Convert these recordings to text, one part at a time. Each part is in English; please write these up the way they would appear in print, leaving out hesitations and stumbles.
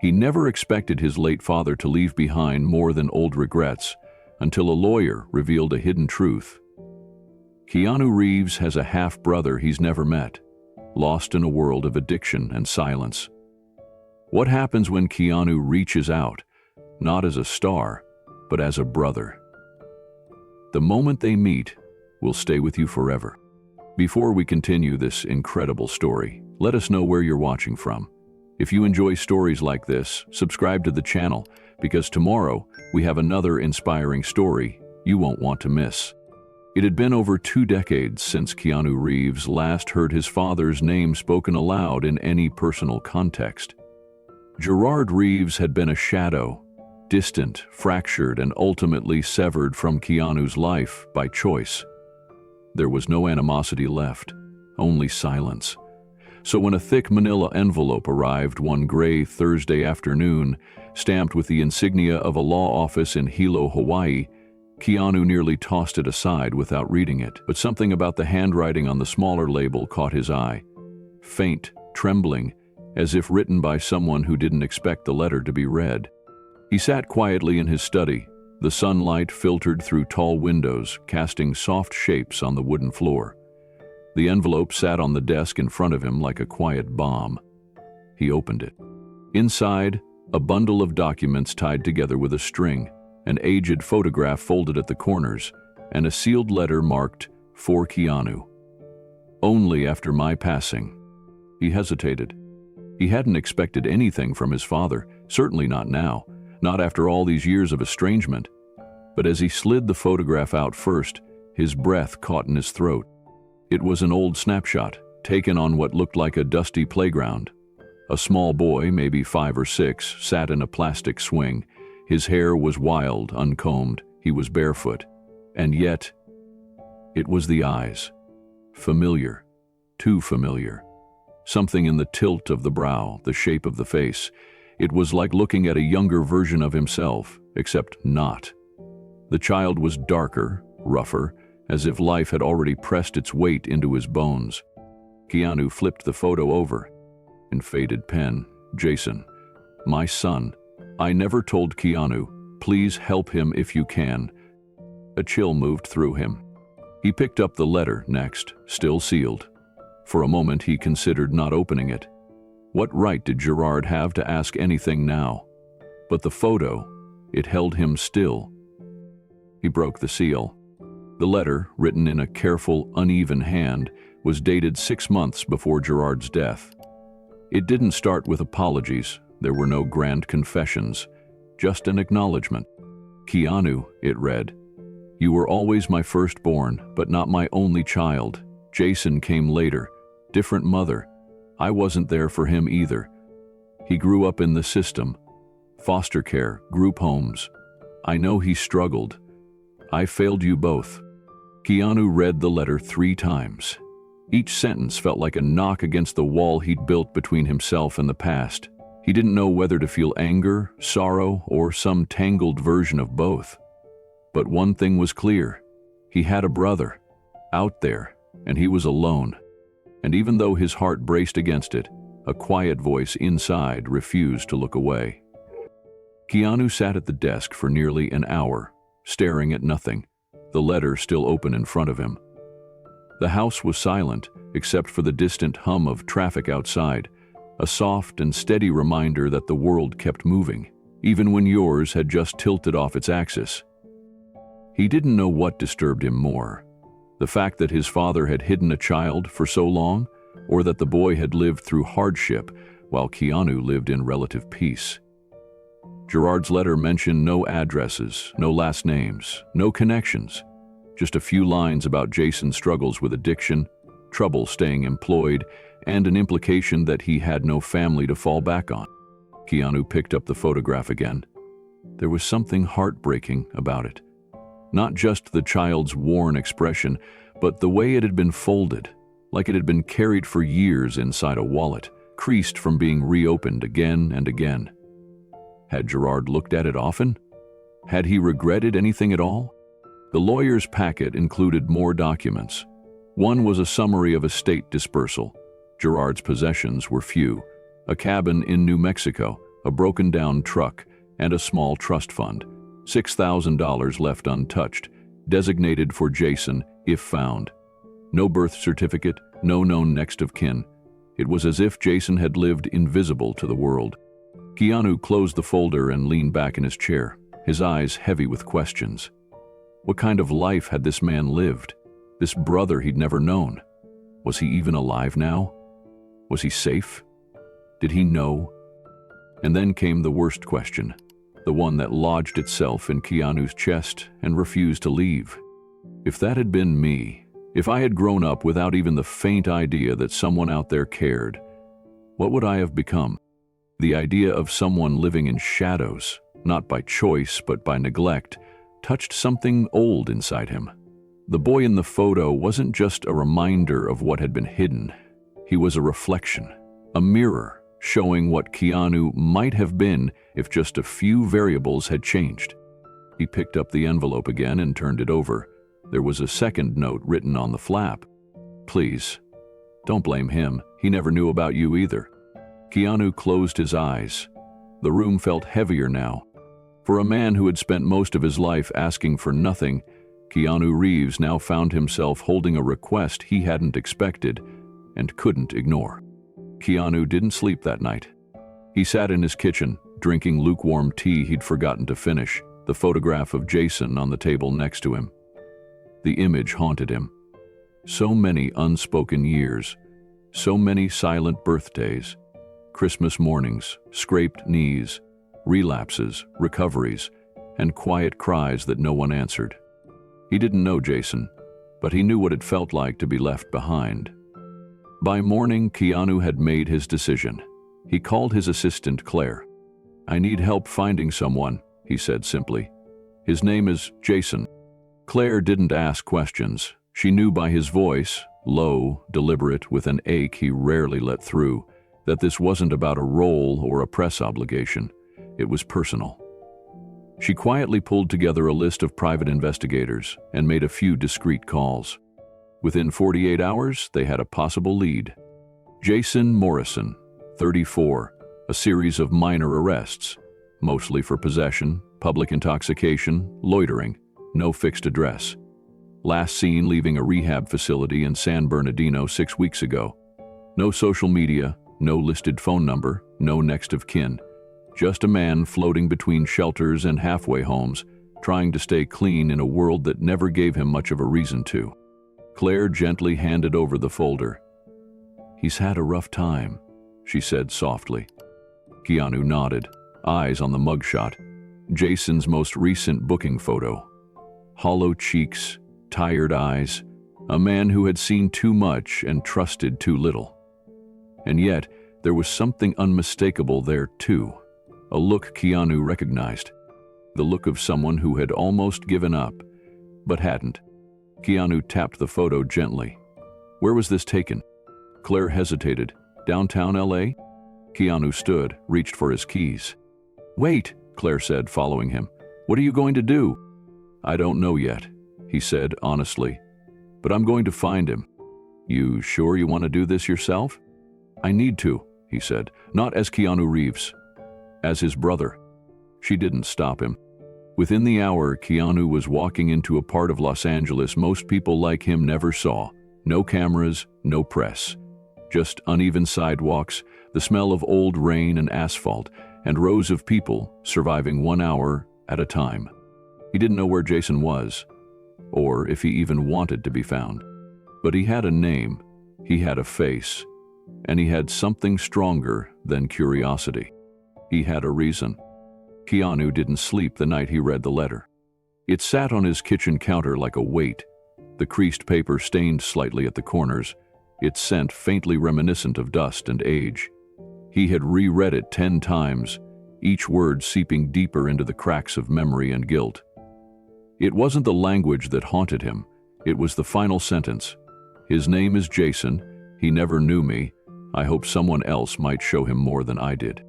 He never expected his late father to leave behind more than old regrets, until a lawyer revealed a hidden truth. Keanu Reeves has a half-brother he's never met, lost in a world of addiction and silence. What happens when Keanu reaches out, not as a star, but as a brother? The moment they meet will stay with you forever. Before we continue this incredible story, let us know where you're watching from. If you enjoy stories like this, subscribe to the channel, because tomorrow we have another inspiring story you won't want to miss. It had been over 2 decades since Keanu Reeves last heard his father's name spoken aloud in any personal context. Gerard Reeves had been a shadow, distant, fractured, and ultimately severed from Keanu's life by choice. There was no animosity left, only silence. So when a thick manila envelope arrived one gray Thursday afternoon, stamped with the insignia of a law office in Hilo, Hawaii, Keanu nearly tossed it aside without reading it. But something about the handwriting on the smaller label caught his eye. Faint, trembling, as if written by someone who didn't expect the letter to be read. He sat quietly in his study. The sunlight filtered through tall windows, casting soft shapes on the wooden floor. The envelope sat on the desk in front of him like a quiet bomb. He opened it. Inside, a bundle of documents tied together with a string, an aged photograph folded at the corners, and a sealed letter marked, "For Keanu. Only after my passing." He hesitated. He hadn't expected anything from his father, certainly not now, not after all these years of estrangement. But as he slid the photograph out first, his breath caught in his throat. It was an old snapshot, taken on what looked like a dusty playground. A small boy, maybe 5 or 6, sat in a plastic swing. His hair was wild, uncombed, he was barefoot. And yet, it was the eyes. Familiar, too familiar. Something in the tilt of the brow, the shape of the face. It was like looking at a younger version of himself, except not. The child was darker, rougher, as if life had already pressed its weight into his bones. Keanu flipped the photo over. In faded pen, "Jason, my son. I never told Keanu. Please help him if you can." A chill moved through him. He picked up the letter next, still sealed. For a moment he considered not opening it. What right did Gerard have to ask anything now? But the photo, it held him still. He broke the seal. The letter, written in a careful, uneven hand, was dated 6 months before Gerard's death. It didn't start with apologies. There were no grand confessions, just an acknowledgement. "Keanu," it read, "you were always my firstborn, but not my only child. Jason came later, different mother. I wasn't there for him either. He grew up in the system, foster care, group homes. I know he struggled. I failed you both." Keanu read the letter 3 times. Each sentence felt like a knock against the wall he'd built between himself and the past. He didn't know whether to feel anger, sorrow, or some tangled version of both. But one thing was clear. He had a brother, out there, and he was alone. And even though his heart braced against it, a quiet voice inside refused to look away. Keanu sat at the desk for nearly an hour, staring at nothing, the letter still open in front of him. The house was silent, except for the distant hum of traffic outside, a soft and steady reminder that the world kept moving, even when yours had just tilted off its axis. He didn't know what disturbed him more, the fact that his father had hidden a child for so long, or that the boy had lived through hardship while Keanu lived in relative peace. Gerard's letter mentioned no addresses, no last names, no connections, just a few lines about Jason's struggles with addiction, trouble staying employed, and an implication that he had no family to fall back on. Keanu picked up the photograph again. There was something heartbreaking about it. Not just the child's worn expression, but the way it had been folded, like it had been carried for years inside a wallet, creased from being reopened again and again. Had Gerard looked at it often? Had he regretted anything at all? The lawyer's packet included more documents. One was a summary of estate dispersal. Gerard's possessions were few: a cabin in New Mexico, a broken-down truck, and a small trust fund. $6,000 left untouched, designated for Jason if found. No birth certificate, no known next of kin. It was as if Jason had lived invisible to the world. Keanu closed the folder and leaned back in his chair, his eyes heavy with questions. What kind of life had this man lived? This brother he'd never known? Was he even alive now? Was he safe? Did he know? And then came the worst question, the one that lodged itself in Keanu's chest and refused to leave. If that had been me, if I had grown up without even the faint idea that someone out there cared, what would I have become? The idea of someone living in shadows, not by choice but by neglect, touched something old inside him. The boy in the photo wasn't just a reminder of what had been hidden. He was a reflection, a mirror, showing what Keanu might have been if just a few variables had changed. He picked up the envelope again and turned it over. There was a second note written on the flap. Please, don't blame him. He never knew about you either. Keanu closed his eyes. The room felt heavier now. For a man who had spent most of his life asking for nothing, Keanu Reeves now found himself holding a request he hadn't expected and couldn't ignore. Keanu didn't sleep that night. He sat in his kitchen, drinking lukewarm tea he'd forgotten to finish, the photograph of Jason on the table next to him. The image haunted him. So many unspoken years, so many silent birthdays, Christmas mornings, scraped knees, relapses, recoveries, and quiet cries that no one answered. He didn't know Jason, but he knew what it felt like to be left behind. By morning, Keanu had made his decision. He called his assistant, Claire. I need help finding someone, he said simply. His name is Jason. Claire didn't ask questions. She knew by his voice, low, deliberate, with an ache he rarely let through, that this wasn't about a role or a press obligation. It was personal. She quietly pulled together a list of private investigators and made a few discreet calls. Within 48 hours, they had a possible lead. Jason Morrison, 34, a series of minor arrests, mostly for possession, public intoxication, loitering, no fixed address. Last seen leaving a rehab facility in San Bernardino 6 weeks ago. No social media, no listed phone number, no next of kin. Just a man floating between shelters and halfway homes, trying to stay clean in a world that never gave him much of a reason to. Claire gently handed over the folder. He's had a rough time, she said softly. Keanu nodded, eyes on the mugshot. Jason's most recent booking photo. Hollow cheeks, tired eyes, a man who had seen too much and trusted too little. And yet, there was something unmistakable there too. A look Keanu recognized. The look of someone who had almost given up, but hadn't. Keanu tapped the photo gently. Where was this taken? Claire hesitated. Downtown LA? Keanu stood, reached for his keys. Wait, Claire said, following him. What are you going to do? I don't know yet, he said honestly. But I'm going to find him. You sure you want to do this yourself? I need to, he said, not as Keanu Reeves. As his brother. She didn't stop him. Within the hour, Keanu was walking into a part of Los Angeles most people like him never saw. No cameras, no press. Just uneven sidewalks, the smell of old rain and asphalt, and rows of people surviving 1 hour at a time. He didn't know where Jason was, or if he even wanted to be found. But he had a name, he had a face, and he had something stronger than curiosity. He had a reason. Keanu didn't sleep the night he read the letter. It sat on his kitchen counter like a weight, the creased paper stained slightly at the corners, its scent faintly reminiscent of dust and age. He had reread it 10 times, each word seeping deeper into the cracks of memory and guilt. It wasn't the language that haunted him, it was the final sentence. His name is Jason, he never knew me, I hope someone else might show him more than I did.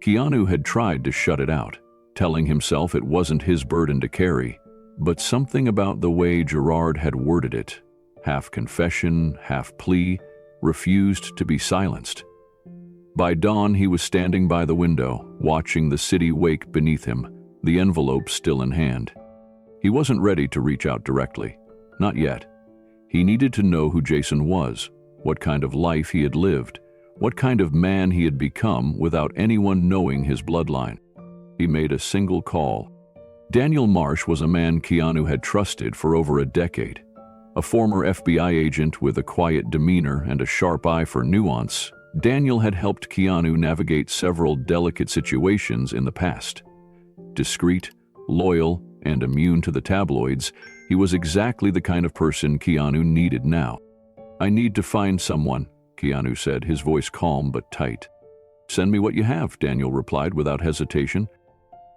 Keanu had tried to shut it out, telling himself it wasn't his burden to carry, but something about the way Gerard had worded it, half confession, half plea, refused to be silenced. By dawn, he was standing by the window, watching the city wake beneath him, the envelope still in hand. He wasn't ready to reach out directly. Not yet. He needed to know who Jason was, what kind of life he had lived, what kind of man he had become without anyone knowing his bloodline. He made a single call. Daniel Marsh was a man Keanu had trusted for over a decade. A former FBI agent with a quiet demeanor and a sharp eye for nuance, Daniel had helped Keanu navigate several delicate situations in the past. Discreet, loyal, and immune to the tabloids, he was exactly the kind of person Keanu needed now. "I need to find someone," Keanu said, his voice calm but tight. "Send me what you have," Daniel replied without hesitation.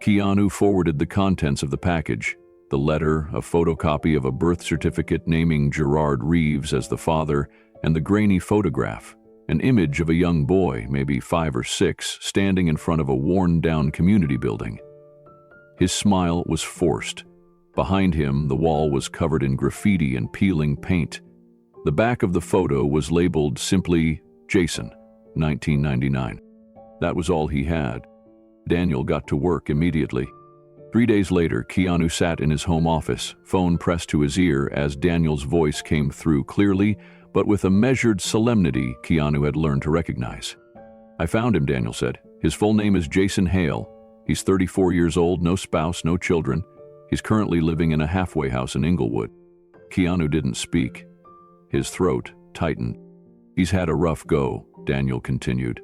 Keanu forwarded the contents of the package, the letter, a photocopy of a birth certificate naming Gerard Reeves as the father, and the grainy photograph, an image of a young boy, maybe 5 or 6, standing in front of a worn-down community building. His smile was forced. Behind him, the wall was covered in graffiti and peeling paint. The back of the photo was labeled simply Jason, 1999. That was all he had. Daniel got to work immediately. 3 days later, Keanu sat in his home office, phone pressed to his ear as Daniel's voice came through clearly, but with a measured solemnity Keanu had learned to recognize. "I found him," Daniel said. "His full name is Jason Hale. He's 34 years old, no spouse, no children. He's currently living in a halfway house in Inglewood." Keanu didn't speak. His throat tightened. "He's had a rough go," Daniel continued.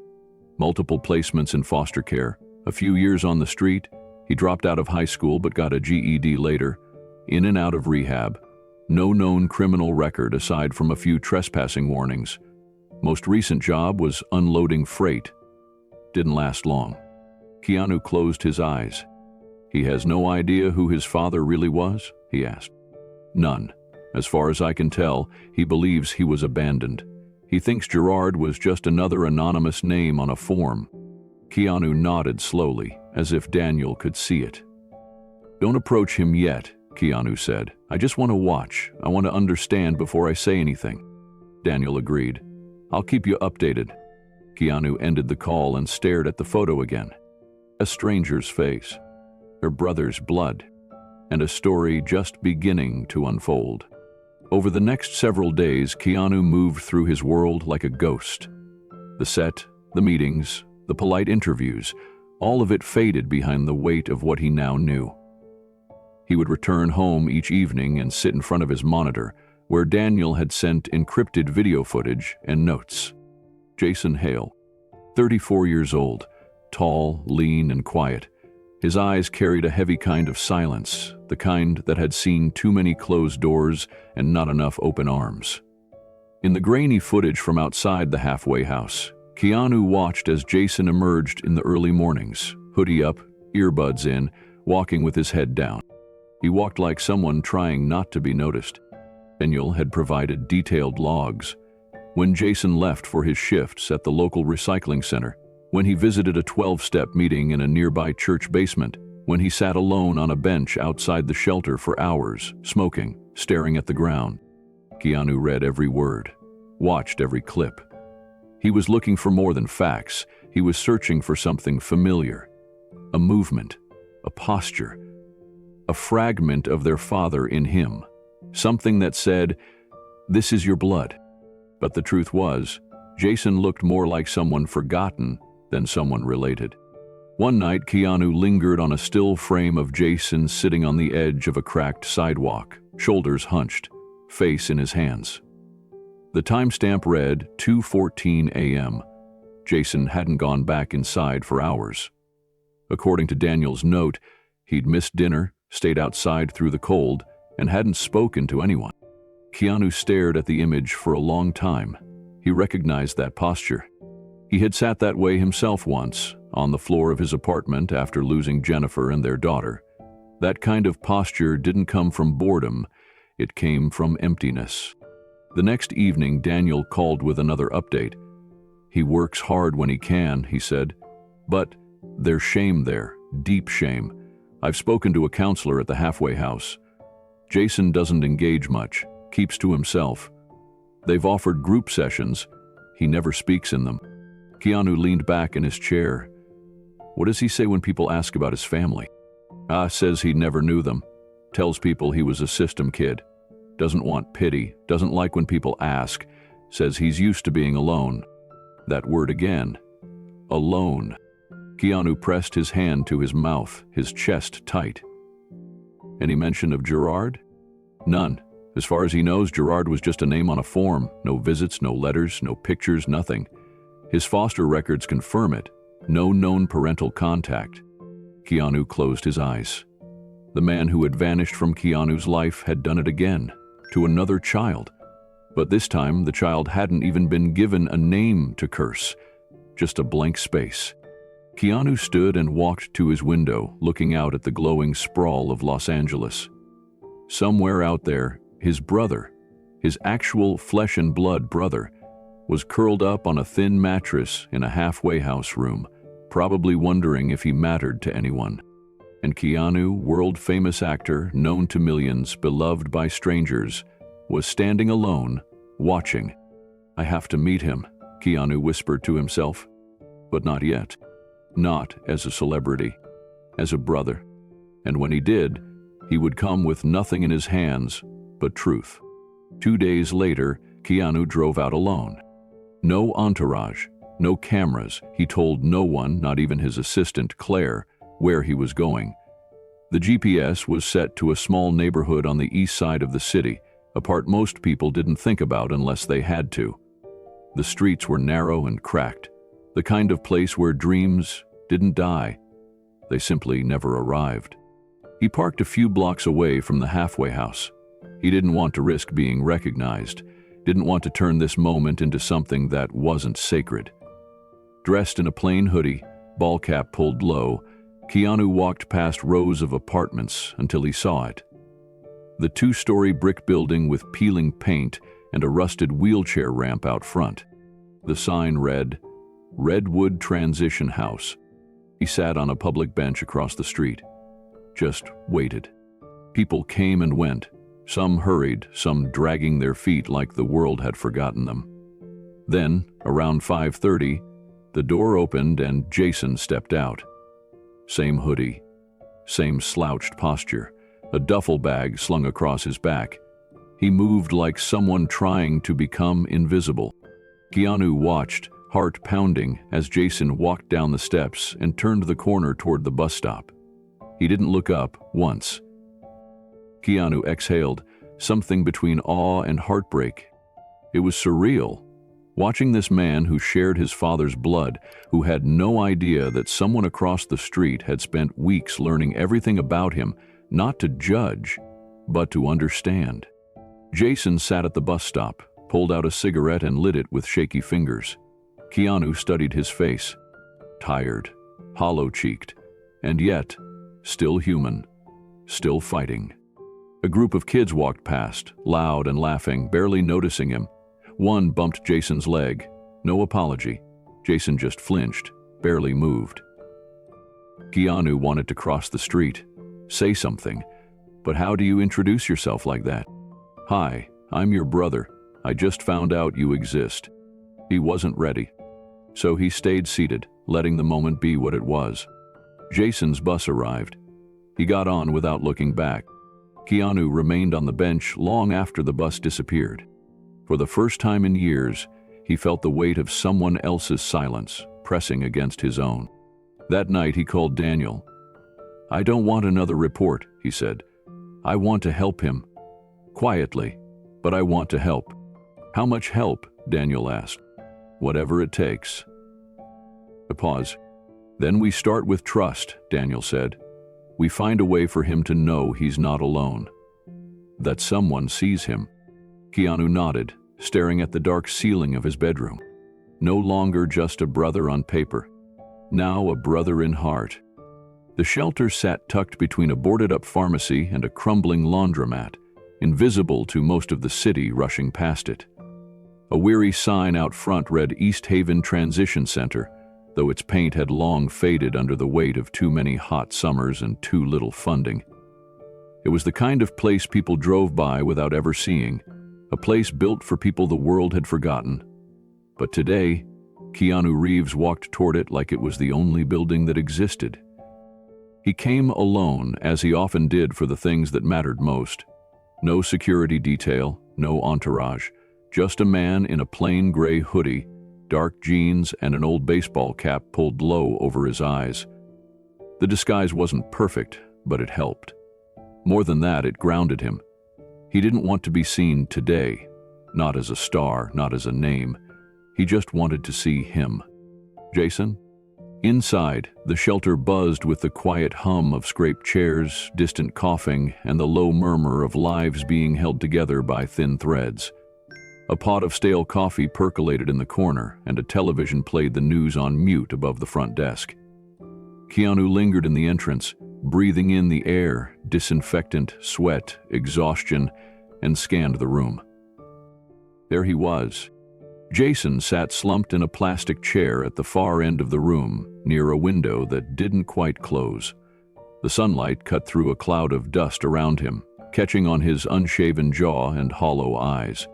"Multiple placements in foster care, a few years on the street. He dropped out of high school but got a GED later. In and out of rehab. No known criminal record aside from a few trespassing warnings. Most recent job was unloading freight. Didn't last long." Keanu closed his eyes. "He has no idea who his father really was?" he asked. "None. As far as I can tell, he believes he was abandoned. He thinks Gerard was just another anonymous name on a form." Keanu nodded slowly, as if Daniel could see it. "Don't approach him yet," Keanu said. "I just want to watch. I want to understand before I say anything." Daniel agreed. "I'll keep you updated." Keanu ended the call and stared at the photo again. A stranger's face, her brother's blood, and a story just beginning to unfold. Over the next several days, Keanu moved through his world like a ghost. The set, the meetings, the polite interviews, all of it faded behind the weight of what he now knew. He would return home each evening and sit in front of his monitor, where Daniel had sent encrypted video footage and notes. Jason Hale, 34 years old, tall, lean, and quiet. His eyes carried a heavy kind of silence, the kind that had seen too many closed doors and not enough open arms. In the grainy footage from outside the halfway house, Keanu watched as Jason emerged in the early mornings, hoodie up, earbuds in, walking with his head down. He walked like someone trying not to be noticed. Daniel had provided detailed logs. When Jason left for his shifts at the local recycling center, when he visited a 12-step meeting in a nearby church basement, when he sat alone on a bench outside the shelter for hours, smoking, staring at the ground. Keanu read every word, watched every clip. He was looking for more than facts. He was searching for something familiar. A movement, a posture, a fragment of their father in him. Something that said, "This is your blood." But the truth was, Jason looked more like someone forgotten than someone related. One night, Keanu lingered on a still frame of Jason sitting on the edge of a cracked sidewalk, shoulders hunched, face in his hands. The timestamp read 2:14 a.m. Jason hadn't gone back inside for hours. According to Daniel's note, he'd missed dinner, stayed outside through the cold, and hadn't spoken to anyone. Keanu stared at the image for a long time. He recognized that posture. He had sat that way himself once, on the floor of his apartment after losing Jennifer and their daughter. That kind of posture didn't come from boredom, it came from emptiness. The next evening, Daniel called with another update. "He works hard when he can," he said, "but there's shame there, deep shame. I've spoken to a counselor at the halfway house. Jason doesn't engage much, keeps to himself. They've offered group sessions. He never speaks in them." Keanu leaned back in his chair. What does he say when people ask about his family? Says he never knew them. Tells people he was a system kid. Doesn't want pity. Doesn't like when people ask. Says he's used to being alone. That word again. Alone. Keanu pressed his hand to his mouth, his chest tight. Any mention of Gerard? None. As far as he knows, Gerard was just a name on a form. No visits, no letters, no pictures, nothing. His foster records confirm it. No known parental contact. Keanu closed his eyes. The man who had vanished from Keanu's life had done it again, to another child. But this time, the child hadn't even been given a name to curse, just a blank space. Keanu stood and walked to his window, looking out at the glowing sprawl of Los Angeles. Somewhere out there, his brother, his actual flesh and blood brother, was curled up on a thin mattress in a halfway house room, probably wondering if he mattered to anyone. And Keanu, world-famous actor, known to millions, beloved by strangers, was standing alone, watching. I have to meet him, Keanu whispered to himself. But not yet. Not as a celebrity, as a brother. And when he did, he would come with nothing in his hands but truth. 2 days later, Keanu drove out alone. No entourage, no cameras. He told no one, not even his assistant, Claire, where he was going. The GPS was set to a small neighborhood on the east side of the city, a part most people didn't think about unless they had to. The streets were narrow and cracked, the kind of place where dreams didn't die. They simply never arrived. He parked a few blocks away from the halfway house. He didn't want to risk being recognized, didn't want to turn this moment into something that wasn't sacred. Dressed in a plain hoodie, ball cap pulled low, Keanu walked past rows of apartments until he saw it. The 2-story brick building with peeling paint and a rusted wheelchair ramp out front. The sign read, Redwood Transition House. He sat on a public bench across the street. Just waited. People came and went. Some hurried, some dragging their feet like the world had forgotten them. Then, around 5:30, the door opened and Jason stepped out. Same hoodie, same slouched posture, a duffel bag slung across his back. He moved like someone trying to become invisible. Keanu watched, heart pounding, as Jason walked down the steps and turned the corner toward the bus stop. He didn't look up once. Keanu exhaled, something between awe and heartbreak. It was surreal. Watching this man who shared his father's blood, who had no idea that someone across the street had spent weeks learning everything about him, not to judge, but to understand. Jason sat at the bus stop, pulled out a cigarette and lit it with shaky fingers. Keanu studied his face. Tired, hollow-cheeked, and yet, still human, still fighting. A group of kids walked past, loud and laughing, barely noticing him. One bumped Jason's leg. No apology. Jason just flinched, barely moved. Keanu wanted to cross the street, say something, but how do you introduce yourself like that? Hi, I'm your brother. I just found out you exist. He wasn't ready. So he stayed seated, letting the moment be what it was. Jason's bus arrived. He got on without looking back. Keanu remained on the bench long after the bus disappeared. For the first time in years, he felt the weight of someone else's silence pressing against his own. That night he called Daniel. I don't want another report, he said. I want to help him. Quietly, but I want to help. How much help? Daniel asked. Whatever it takes. A pause. Then we start with trust, Daniel said. We find a way for him to know he's not alone. That someone sees him. Keanu nodded, staring at the dark ceiling of his bedroom. No longer just a brother on paper. Now a brother in heart. The shelter sat tucked between a boarded-up pharmacy and a crumbling laundromat, invisible to most of the city rushing past it. A weary sign out front read East Haven Transition Center, though its paint had long faded under the weight of too many hot summers and too little funding. It was the kind of place people drove by without ever seeing, a place built for people the world had forgotten. But today, Keanu Reeves walked toward it like it was the only building that existed. He came alone, as he often did for the things that mattered most. No security detail, no entourage, just a man in a plain gray hoodie, dark jeans, and an old baseball cap pulled low over his eyes. The disguise wasn't perfect, but it helped. More than that, it grounded him. He didn't want to be seen today, not as a star, not as a name. He just wanted to see him. Jason? Inside, the shelter buzzed with the quiet hum of scraped chairs, distant coughing, and the low murmur of lives being held together by thin threads. A pot of stale coffee percolated in the corner, and a television played the news on mute above the front desk. Keanu lingered in the entrance, breathing in the air, disinfectant, sweat, exhaustion, and scanned the room. There he was. Jason sat slumped in a plastic chair at the far end of the room, near a window that didn't quite close. The sunlight cut through a cloud of dust around him, catching on his unshaven jaw and hollow eyes.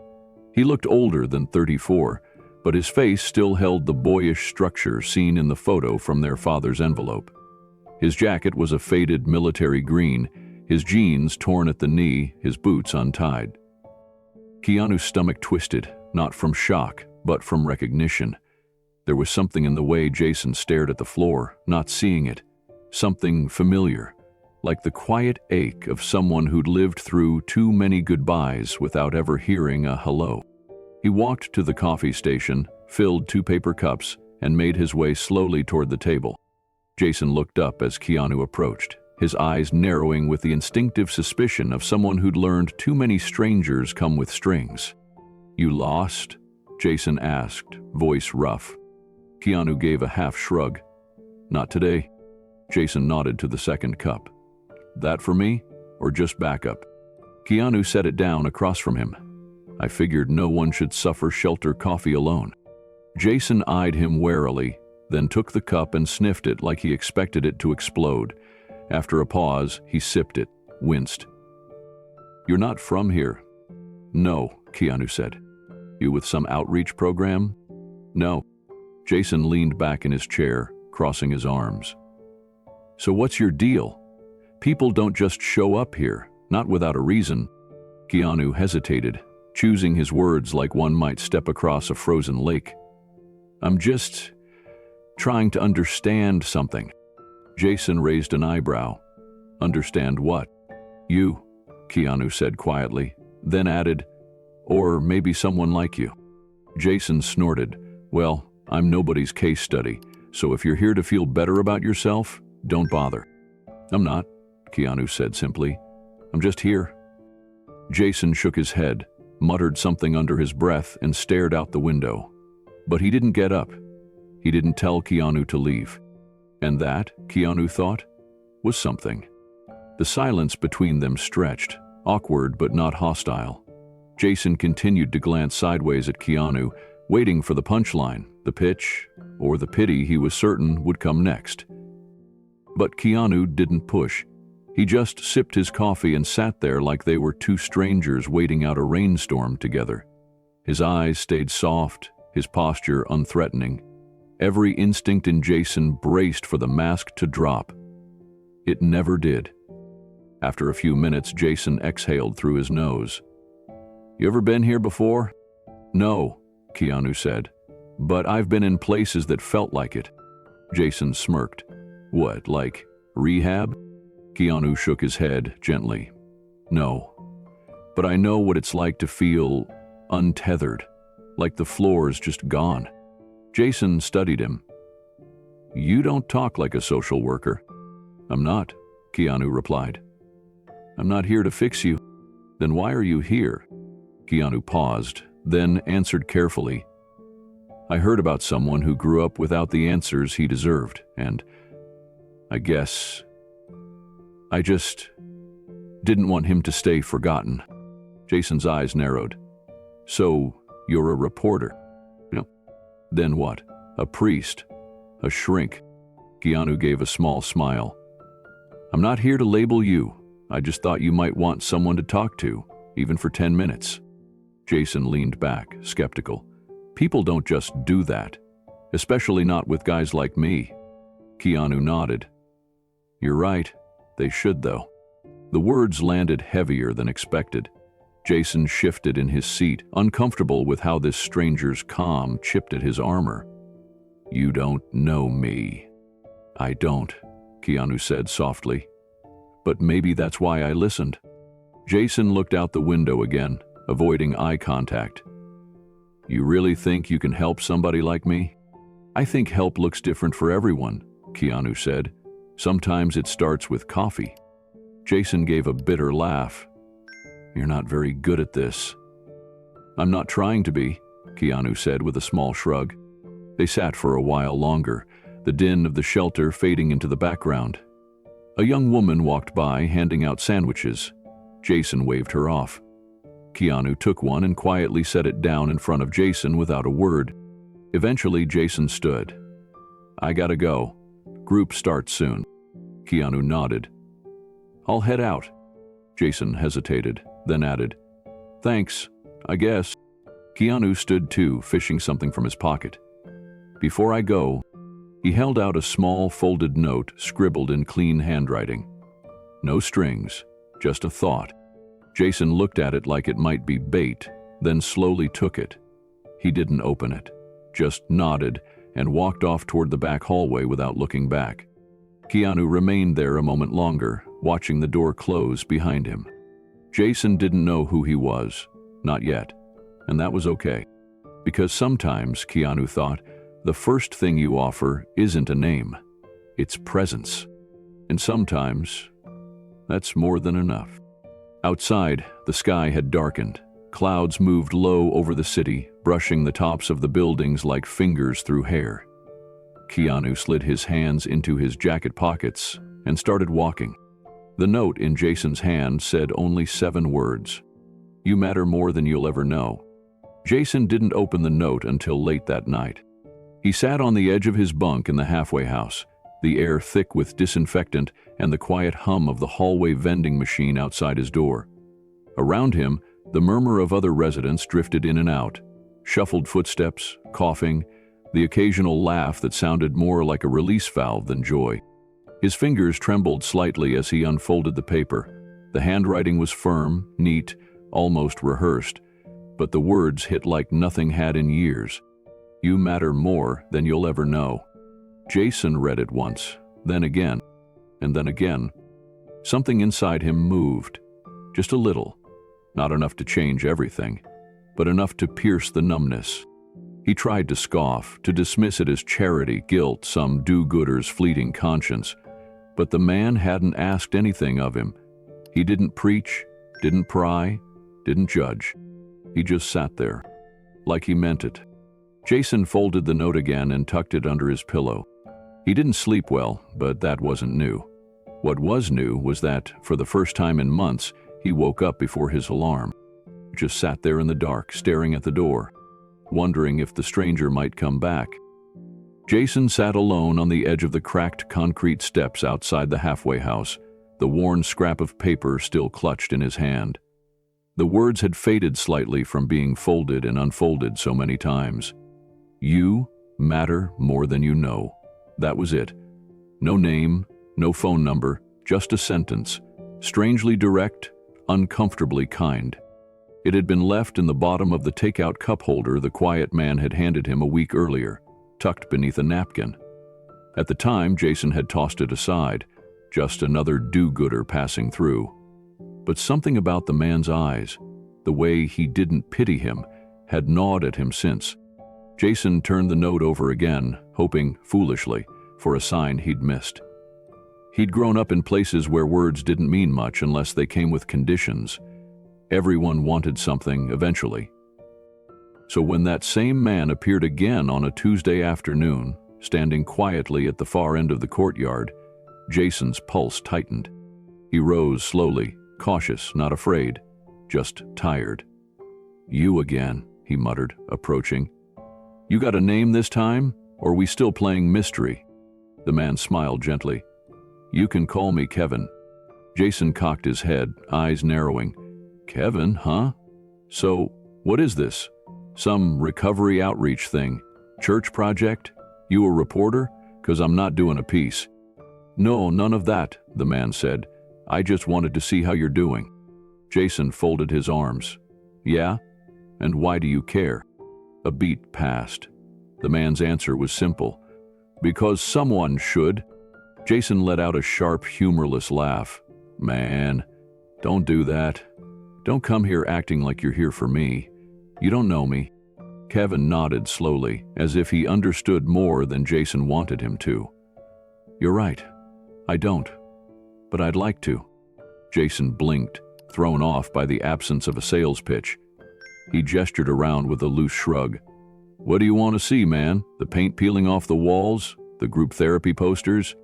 He looked older than 34, but his face still held the boyish structure seen in the photo from their father's envelope. His jacket was a faded military green, his jeans torn at the knee, his boots untied. Keanu's stomach twisted, not from shock, but from recognition. There was something in the way Jason stared at the floor, not seeing it. Something familiar, like the quiet ache of someone who'd lived through too many goodbyes without ever hearing a hello. He walked to the coffee station, filled 2 paper cups, and made his way slowly toward the table. Jason looked up as Keanu approached, his eyes narrowing with the instinctive suspicion of someone who'd learned too many strangers come with strings. "You lost?" Jason asked, voice rough. Keanu gave a half shrug. "Not today." Jason nodded to the second cup. "That for me, or just backup?" Keanu set it down across from him. "I figured no one should suffer shelter coffee alone." Jason eyed him warily, then took the cup and sniffed it like he expected it to explode. After a pause, he sipped it, winced. "You're not from here." "No," Keanu said. "You with some outreach program?" "No." Jason leaned back in his chair, crossing his arms. "So what's your deal? People don't just show up here, not without a reason." Keanu hesitated, choosing his words like one might step across a frozen lake. "I'm just trying to understand something." Jason raised an eyebrow. "Understand what?" "You," Keanu said quietly, then added, "Or maybe someone like you." Jason snorted. "Well, I'm nobody's case study, so if you're here to feel better about yourself, don't bother." "I'm not," Keanu said simply. "I'm just here." Jason shook his head, muttered something under his breath, and stared out the window. But he didn't get up. He didn't tell Keanu to leave. And that, Keanu thought, was something. The silence between them stretched, awkward but not hostile. Jason continued to glance sideways at Keanu, waiting for the punchline, the pitch, or the pity he was certain would come next. But Keanu didn't push. He just sipped his coffee and sat there like they were 2 strangers waiting out a rainstorm together. His eyes stayed soft, his posture unthreatening. Every instinct in Jason braced for the mask to drop. It never did. After a few minutes, Jason exhaled through his nose. "You ever been here before?" "No," Keanu said, "but I've been in places that felt like it." Jason smirked. "What, like rehab?" Keanu shook his head gently. "No, but I know what it's like to feel untethered, like the floor's just gone." Jason studied him. "You don't talk like a social worker." "I'm not," Keanu replied. "I'm not here to fix you." "Then why are you here?" Keanu paused, then answered carefully. "I heard about someone who grew up without the answers he deserved, and I guess I just didn't want him to stay forgotten." Jason's eyes narrowed. "So, you're a reporter?" "No." "Then what? A priest? A shrink?" Keanu gave a small smile. "I'm not here to label you. I just thought you might want someone to talk to, even for 10 minutes. Jason leaned back, skeptical. "People don't just do that." Especially not with guys like me. Keanu nodded. You're right. They should, though. The words landed heavier than expected. Jason shifted in his seat, uncomfortable with how this stranger's calm chipped at his armor. You don't know me. I don't, Keanu said softly. But maybe that's why I listened. Jason looked out the window again, avoiding eye contact. You really think you can help somebody like me? I think help looks different for everyone, Keanu said. Sometimes it starts with coffee. Jason gave a bitter laugh. You're not very good at this. I'm not trying to be, Keanu said with a small shrug. They sat for a while longer, the din of the shelter fading into the background. A young woman walked by, handing out sandwiches. Jason waved her off. Keanu took one and quietly set it down in front of Jason without a word. Eventually, Jason stood. I gotta go. Group starts soon. Keanu nodded. I'll head out. Jason hesitated, then added, Thanks, I guess. Keanu stood too, fishing something from his pocket. Before I go, he held out a small folded note scribbled in clean handwriting. No strings, just a thought. Jason looked at it like it might be bait, then slowly took it. He didn't open it, just nodded and walked off toward the back hallway without looking back. Keanu remained there a moment longer, watching the door close behind him. Jason didn't know who he was, not yet, and that was okay. Because sometimes, Keanu thought, the first thing you offer isn't a name, it's presence. And sometimes, that's more than enough. Outside, the sky had darkened. Clouds moved low over the city, brushing the tops of the buildings like fingers through hair. Keanu slid his hands into his jacket pockets and started walking. The note in Jason's hand said only 7 words. You matter more than you'll ever know. Jason didn't open the note until late that night. He sat on the edge of his bunk in the halfway house, the air thick with disinfectant and the quiet hum of the hallway vending machine outside his door. Around him, the murmur of other residents drifted in and out, shuffled footsteps, coughing, the occasional laugh that sounded more like a release valve than joy. His fingers trembled slightly as he unfolded the paper. The handwriting was firm, neat, almost rehearsed, but the words hit like nothing had in years. You matter more than you'll ever know. Jason read it once, then again, and then again. Something inside him moved, just a little. Not enough to change everything, but enough to pierce the numbness. He tried to scoff, to dismiss it as charity, guilt, some do-gooder's fleeting conscience. But the man hadn't asked anything of him. He didn't preach, didn't pry, didn't judge. He just sat there, like he meant it. Jason folded the note again and tucked it under his pillow. He didn't sleep well, but that wasn't new. What was new was that, for the first time in months, he woke up before his alarm. Just sat there in the dark, staring at the door, wondering if the stranger might come back. Jason sat alone on the edge of the cracked concrete steps outside the halfway house, the worn scrap of paper still clutched in his hand. The words had faded slightly from being folded and unfolded so many times. You matter more than you know. That was it. No name, no phone number, just a sentence, strangely direct, uncomfortably kind. It had been left in the bottom of the takeout cup holder the quiet man had handed him a week earlier, tucked beneath a napkin. At the time, Jason had tossed it aside, just another do-gooder passing through. But something about the man's eyes, the way he didn't pity him, had gnawed at him since. Jason turned the note over again, hoping, foolishly, for a sign he'd missed. He'd grown up in places where words didn't mean much unless they came with conditions. Everyone wanted something eventually. So when that same man appeared again on a Tuesday afternoon, standing quietly at the far end of the courtyard, Jason's pulse tightened. He rose slowly, cautious, not afraid, just tired. You again, he muttered, approaching. You got a name this time, or are we still playing mystery? The man smiled gently. You can call me Kevin. Jason cocked his head, eyes narrowing. Kevin, huh? So, what is this? Some recovery outreach thing? Church project? You a reporter? 'Cause I'm not doing a piece." "No, none of that," the man said. "I just wanted to see how you're doing." Jason folded his arms. "Yeah? And why do you care?" A beat passed. The man's answer was simple. "Because someone should." Jason let out a sharp, humorless laugh. "Man, don't do that. Don't come here acting like you're here for me. You don't know me." Kevin nodded slowly, as if he understood more than Jason wanted him to. "You're right. I don't. But I'd like to." Jason blinked, thrown off by the absence of a sales pitch. He gestured around with a loose shrug. "What do you want to see, man? The paint peeling off the walls? The group therapy posters?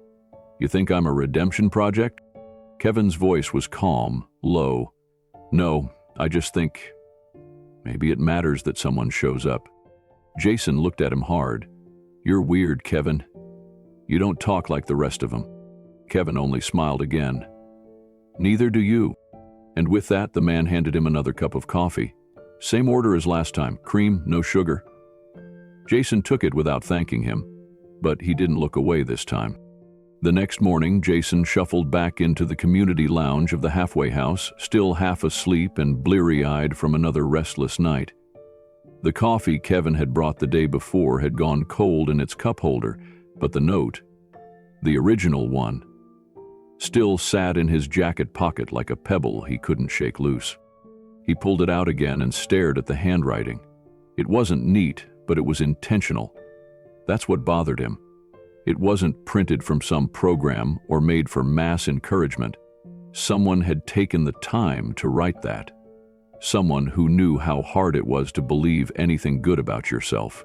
You think I'm a redemption project?" Kevin's voice was calm, low. "No, I just think maybe it matters that someone shows up." Jason looked at him hard. "You're weird, Kevin. You don't talk like the rest of them." Kevin only smiled again. "Neither do you." And with that, the man handed him another cup of coffee. "Same order as last time, cream, no sugar." Jason took it without thanking him, but he didn't look away this time. The next morning, Jason shuffled back into the community lounge of the halfway house, still half asleep and bleary-eyed from another restless night. The coffee Kevin had brought the day before had gone cold in its cup holder, but the note, the original one, still sat in his jacket pocket like a pebble he couldn't shake loose. He pulled it out again and stared at the handwriting. It wasn't neat, but it was intentional. That's what bothered him. It wasn't printed from some program or made for mass encouragement. Someone had taken the time to write that. Someone who knew how hard it was to believe anything good about yourself.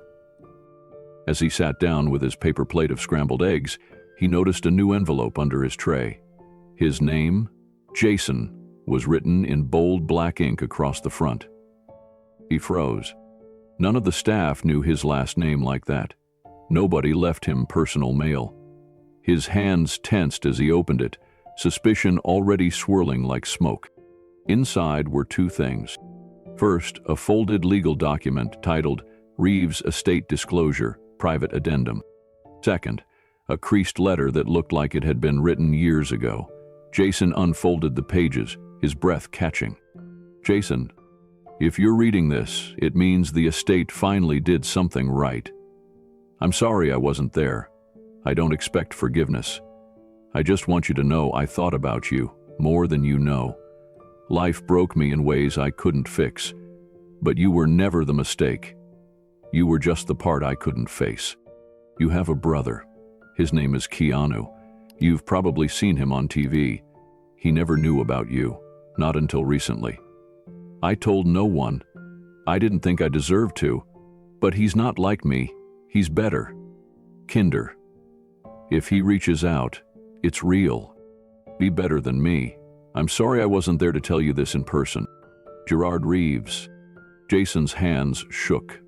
As he sat down with his paper plate of scrambled eggs, he noticed a new envelope under his tray. His name, Jason, was written in bold black ink across the front. He froze. None of the staff knew his last name like that. Nobody left him personal mail. His hands tensed as he opened it, suspicion already swirling like smoke. Inside were two things. First, a folded legal document titled Reeves Estate Disclosure, Private Addendum. Second, a creased letter that looked like it had been written years ago. Jason unfolded the pages, his breath catching. "Jason, if you're reading this, it means the estate finally did something right. I'm sorry I wasn't there. I don't expect forgiveness. I just want you to know I thought about you, more than you know. Life broke me in ways I couldn't fix, but you were never the mistake. You were just the part I couldn't face. You have a brother. His name is Keanu. You've probably seen him on TV. He never knew about you, not until recently. I told no one. I didn't think I deserved to, but he's not like me. He's better. Kinder. If he reaches out, it's real. Be better than me. I'm sorry I wasn't there to tell you this in person. Gerard Reeves." Jason's hands shook.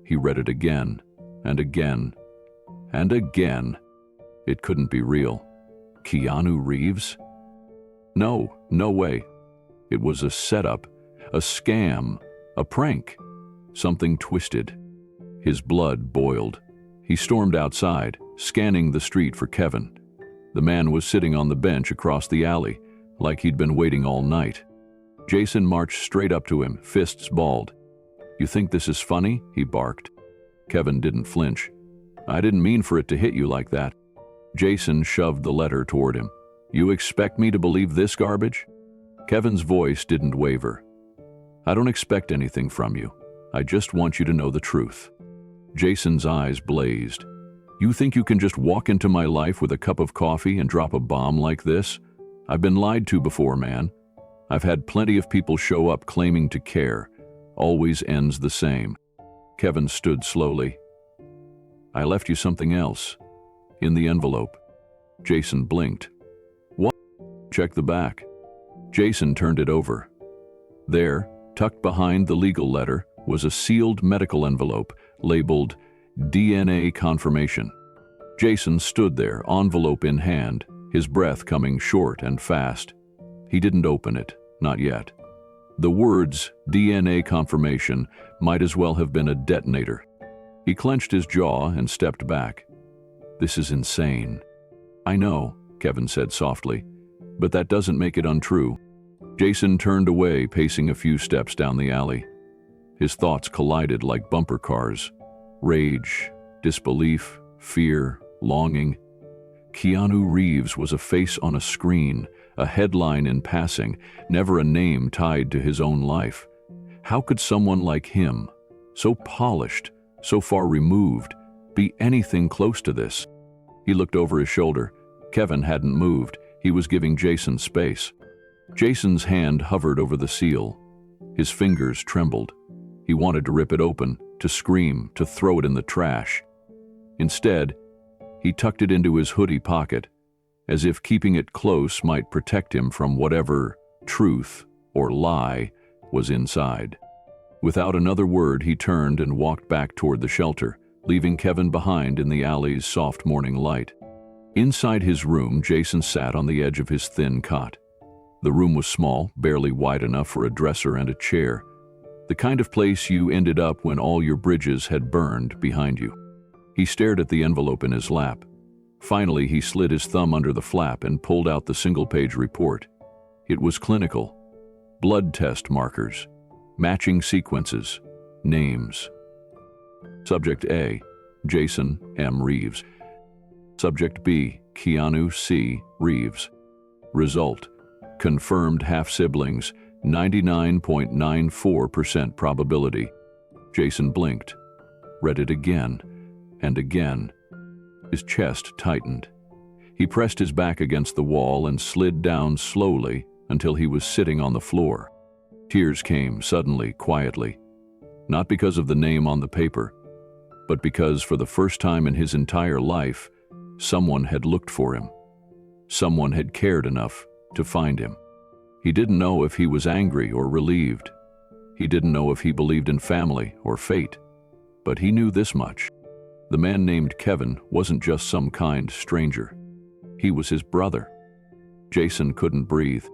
He read it again, and again, and again. It couldn't be real. Keanu Reeves? No way. It was a setup, a scam, a prank, something twisted. His blood boiled. He stormed outside, scanning the street for Kevin. The man was sitting on the bench across the alley, like he'd been waiting all night. Jason marched straight up to him, fists balled. "You think this is funny?" he barked. Kevin didn't flinch. "I didn't mean for it to hit you like that." Jason shoved the letter toward him. "You expect me to believe this garbage?" Kevin's voice didn't waver. "I don't expect anything from you. I just want you to know the truth." Jason's eyes blazed. "You think you can just walk into my life with a cup of coffee and drop a bomb like this? I've been lied to before, man. I've had plenty of people show up claiming to care. Always ends the same." Kevin stood slowly. "I left you something else. In the envelope." Jason blinked. "What?" "Check the back." Jason turned it over. There, tucked behind the legal letter, was a sealed medical envelope labeled DNA confirmation. Jason stood there, envelope in hand, his breath coming short and fast. He didn't open it, not yet. The words DNA confirmation might as well have been a detonator. He clenched his jaw and stepped back. This is insane. I know, Kevin said softly, but that doesn't make it untrue. Jason turned away, pacing a few steps down the alley. His thoughts collided like bumper cars. Rage, disbelief, fear, longing. Keanu Reeves was a face on a screen, a headline in passing, never a name tied to his own life. How could someone like him, so polished, so far removed, be anything close to this? He looked over his shoulder. Kevin hadn't moved. He was giving Jason space. Jason's hand hovered over the seal. His fingers trembled. He wanted to rip it open, to scream, to throw it in the trash. Instead, he tucked it into his hoodie pocket, as if keeping it close might protect him from whatever truth or lie was inside. Without another word, he turned and walked back toward the shelter, leaving Kevin behind in the alley's soft morning light. Inside his room, Jason sat on the edge of his thin cot. The room was small, barely wide enough for a dresser and a chair, the kind of place you ended up when all your bridges had burned behind you. He stared at the envelope in his lap. Finally, he slid his thumb under the flap and pulled out the single-page report. It was clinical. Blood test markers, matching sequences, names. Subject A, Jason M. Reeves. Subject B, Keanu C. Reeves. Result, confirmed half-siblings, 99.94% probability. Jason blinked, read it again and again. His chest tightened. He pressed his back against the wall and slid down slowly until he was sitting on the floor. Tears came suddenly, quietly, not because of the name on the paper, but because for the first time in his entire life, someone had looked for him. Someone had cared enough to find him. He didn't know if he was angry or relieved. He didn't know if he believed in family or fate. But he knew this much. The man named Kevin wasn't just some kind stranger. He was his brother. Jason couldn't breathe.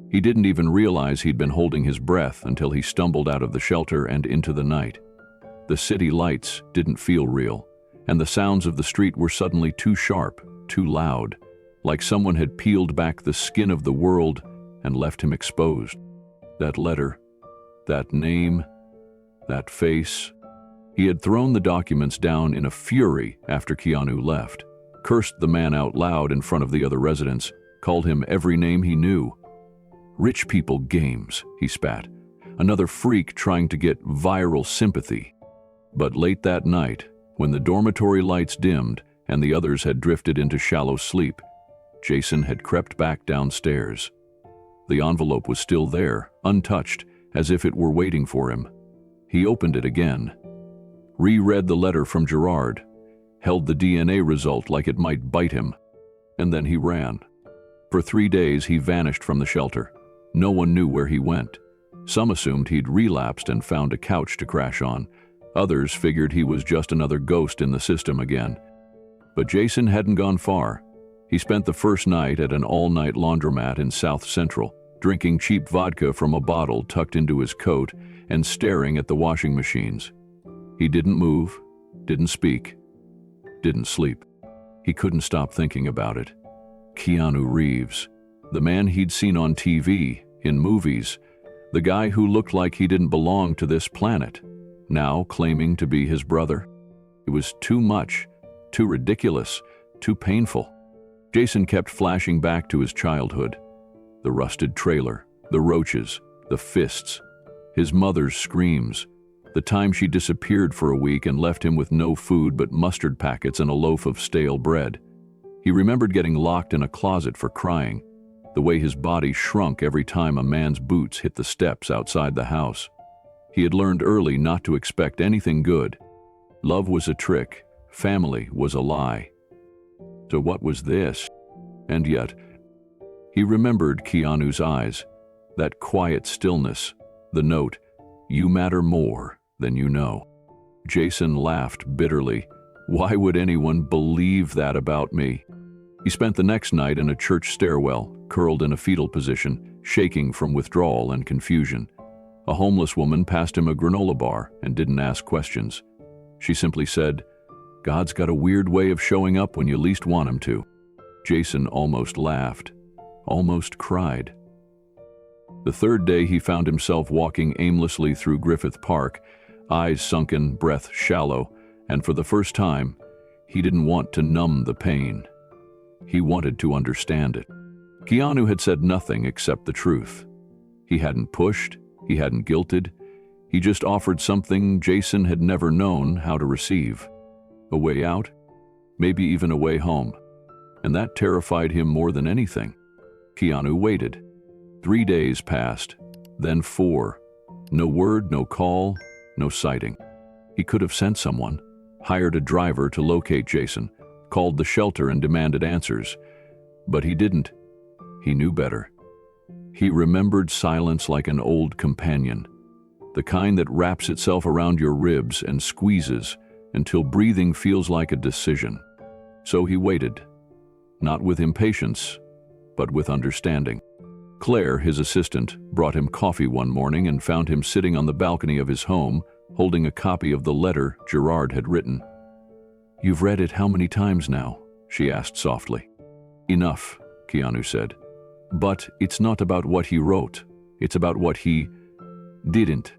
He didn't even realize he'd been holding his breath until he stumbled out of the shelter and into the night. The city lights didn't feel real, and the sounds of the street were suddenly too sharp, too loud, like someone had peeled back the skin of the world and left him exposed. That letter, that name, that face. He had thrown the documents down in a fury after Keanu left, cursed the man out loud in front of the other residents, called him every name he knew. Rich people games, he spat. Another freak trying to get viral sympathy. But late that night, when the dormitory lights dimmed and the others had drifted into shallow sleep, Jason had crept back downstairs. The envelope was still there, untouched, as if it were waiting for him. He opened it again, reread the letter from Gerard, held the DNA result like it might bite him, and then he ran. For 3 days he vanished from the shelter. No one knew where he went. Some assumed he'd relapsed and found a couch to crash on. Others figured he was just another ghost in the system again. But Jason hadn't gone far. He spent the first night at an all-night laundromat in South Central, drinking cheap vodka from a bottle tucked into his coat and staring at the washing machines. He didn't move, didn't speak, didn't sleep. He couldn't stop thinking about it. Keanu Reeves, the man he'd seen on TV, in movies, the guy who looked like he didn't belong to this planet, now claiming to be his brother. It was too much, too ridiculous, too painful. Jason kept flashing back to his childhood. The rusted trailer, the roaches, the fists, his mother's screams, the time she disappeared for a week and left him with no food but mustard packets and a loaf of stale bread. He remembered getting locked in a closet for crying, the way his body shrunk every time a man's boots hit the steps outside the house. He had learned early not to expect anything good. Love was a trick, family was a lie. So what was this? And yet, he remembered Keanu's eyes, that quiet stillness, the note, "You matter more than you know." Jason laughed bitterly. Why would anyone believe that about me? He spent the next night in a church stairwell, curled in a fetal position, shaking from withdrawal and confusion. A homeless woman passed him a granola bar and didn't ask questions. She simply said, God's got a weird way of showing up when you least want him to. Jason almost laughed, almost cried. The third day he found himself walking aimlessly through Griffith Park, eyes sunken, breath shallow, and for the first time, he didn't want to numb the pain. He wanted to understand it. Keanu had said nothing except the truth. He hadn't pushed, he hadn't guilted, he just offered something Jason had never known how to receive. A way out, maybe even a way home. And that terrified him more than anything. Keanu waited. 3 days passed, then 4. No word, no call, no sighting. He could have sent someone, hired a driver to locate Jason, called the shelter and demanded answers. But he didn't. He knew better. He remembered silence like an old companion, the kind that wraps itself around your ribs and squeezes until breathing feels like a decision. So he waited, not with impatience, but with understanding. Claire, his assistant, brought him coffee one morning and found him sitting on the balcony of his home, holding a copy of the letter Gerard had written. "You've read it how many times now?" she asked softly. "Enough," Keanu said. "But it's not about what he wrote. It's about what he didn't."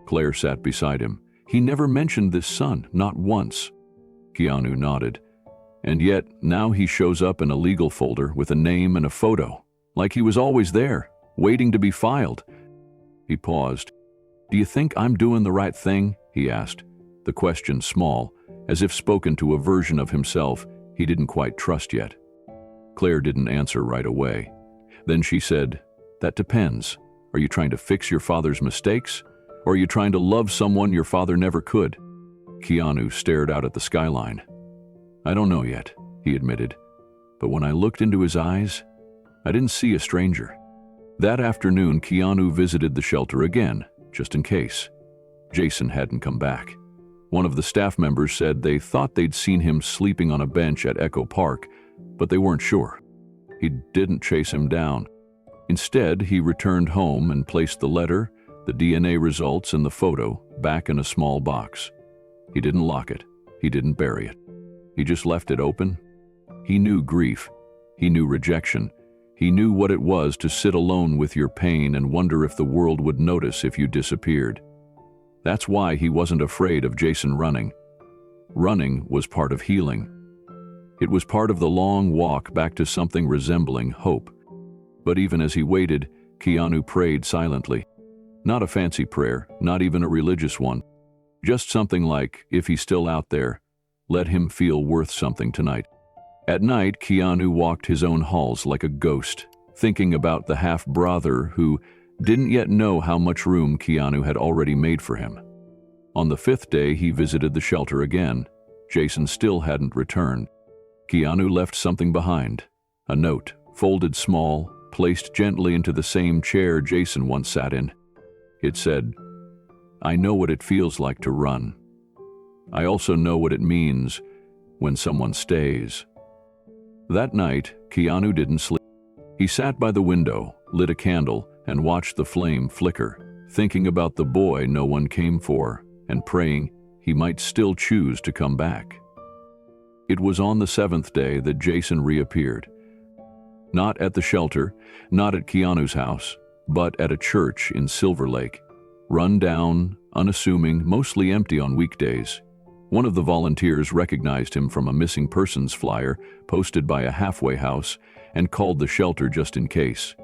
Claire sat beside him. "He never mentioned this son, not once." Keanu nodded. "And yet, now he shows up in a legal folder with a name and a photo, like he was always there, waiting to be filed." He paused. "Do you think I'm doing the right thing?" he asked, the question small, as if spoken to a version of himself he didn't quite trust yet. Claire didn't answer right away. Then she said, "That depends. Are you trying to fix your father's mistakes? Or are you trying to love someone your father never could?" Keanu stared out at the skyline. "I don't know yet," he admitted. "But when I looked into his eyes, I didn't see a stranger." That afternoon, Keanu visited the shelter again, just in case. Jason hadn't come back. One of the staff members said they thought they'd seen him sleeping on a bench at Echo Park, but they weren't sure. He didn't chase him down. Instead, he returned home and placed the letter, the DNA results, and the photo back in a small box. He didn't lock it. He didn't bury it. He just left it open. He knew grief. He knew rejection. He knew what it was to sit alone with your pain and wonder if the world would notice if you disappeared. That's why he wasn't afraid of Jason running. Running was part of healing. It was part of the long walk back to something resembling hope. But even as he waited, Keanu prayed silently. Not a fancy prayer, not even a religious one. Just something like, if he's still out there, let him feel worth something tonight. At night, Keanu walked his own halls like a ghost, thinking about the half-brother who didn't yet know how much room Keanu had already made for him. On the 5th day, he visited the shelter again. Jason still hadn't returned. Keanu left something behind. A note, folded small, placed gently into the same chair Jason once sat in. It said, "I know what it feels like to run. I also know what it means when someone stays." That night, Keanu didn't sleep. He sat by the window, lit a candle, and watched the flame flicker, thinking about the boy no one came for, and praying he might still choose to come back. It was on the 7th day that Jason reappeared. Not at the shelter, not at Keanu's house, but at a church in Silver Lake. Run down, unassuming, mostly empty on weekdays. One of the volunteers recognized him from a missing persons flyer posted by a halfway house and called the shelter just in case.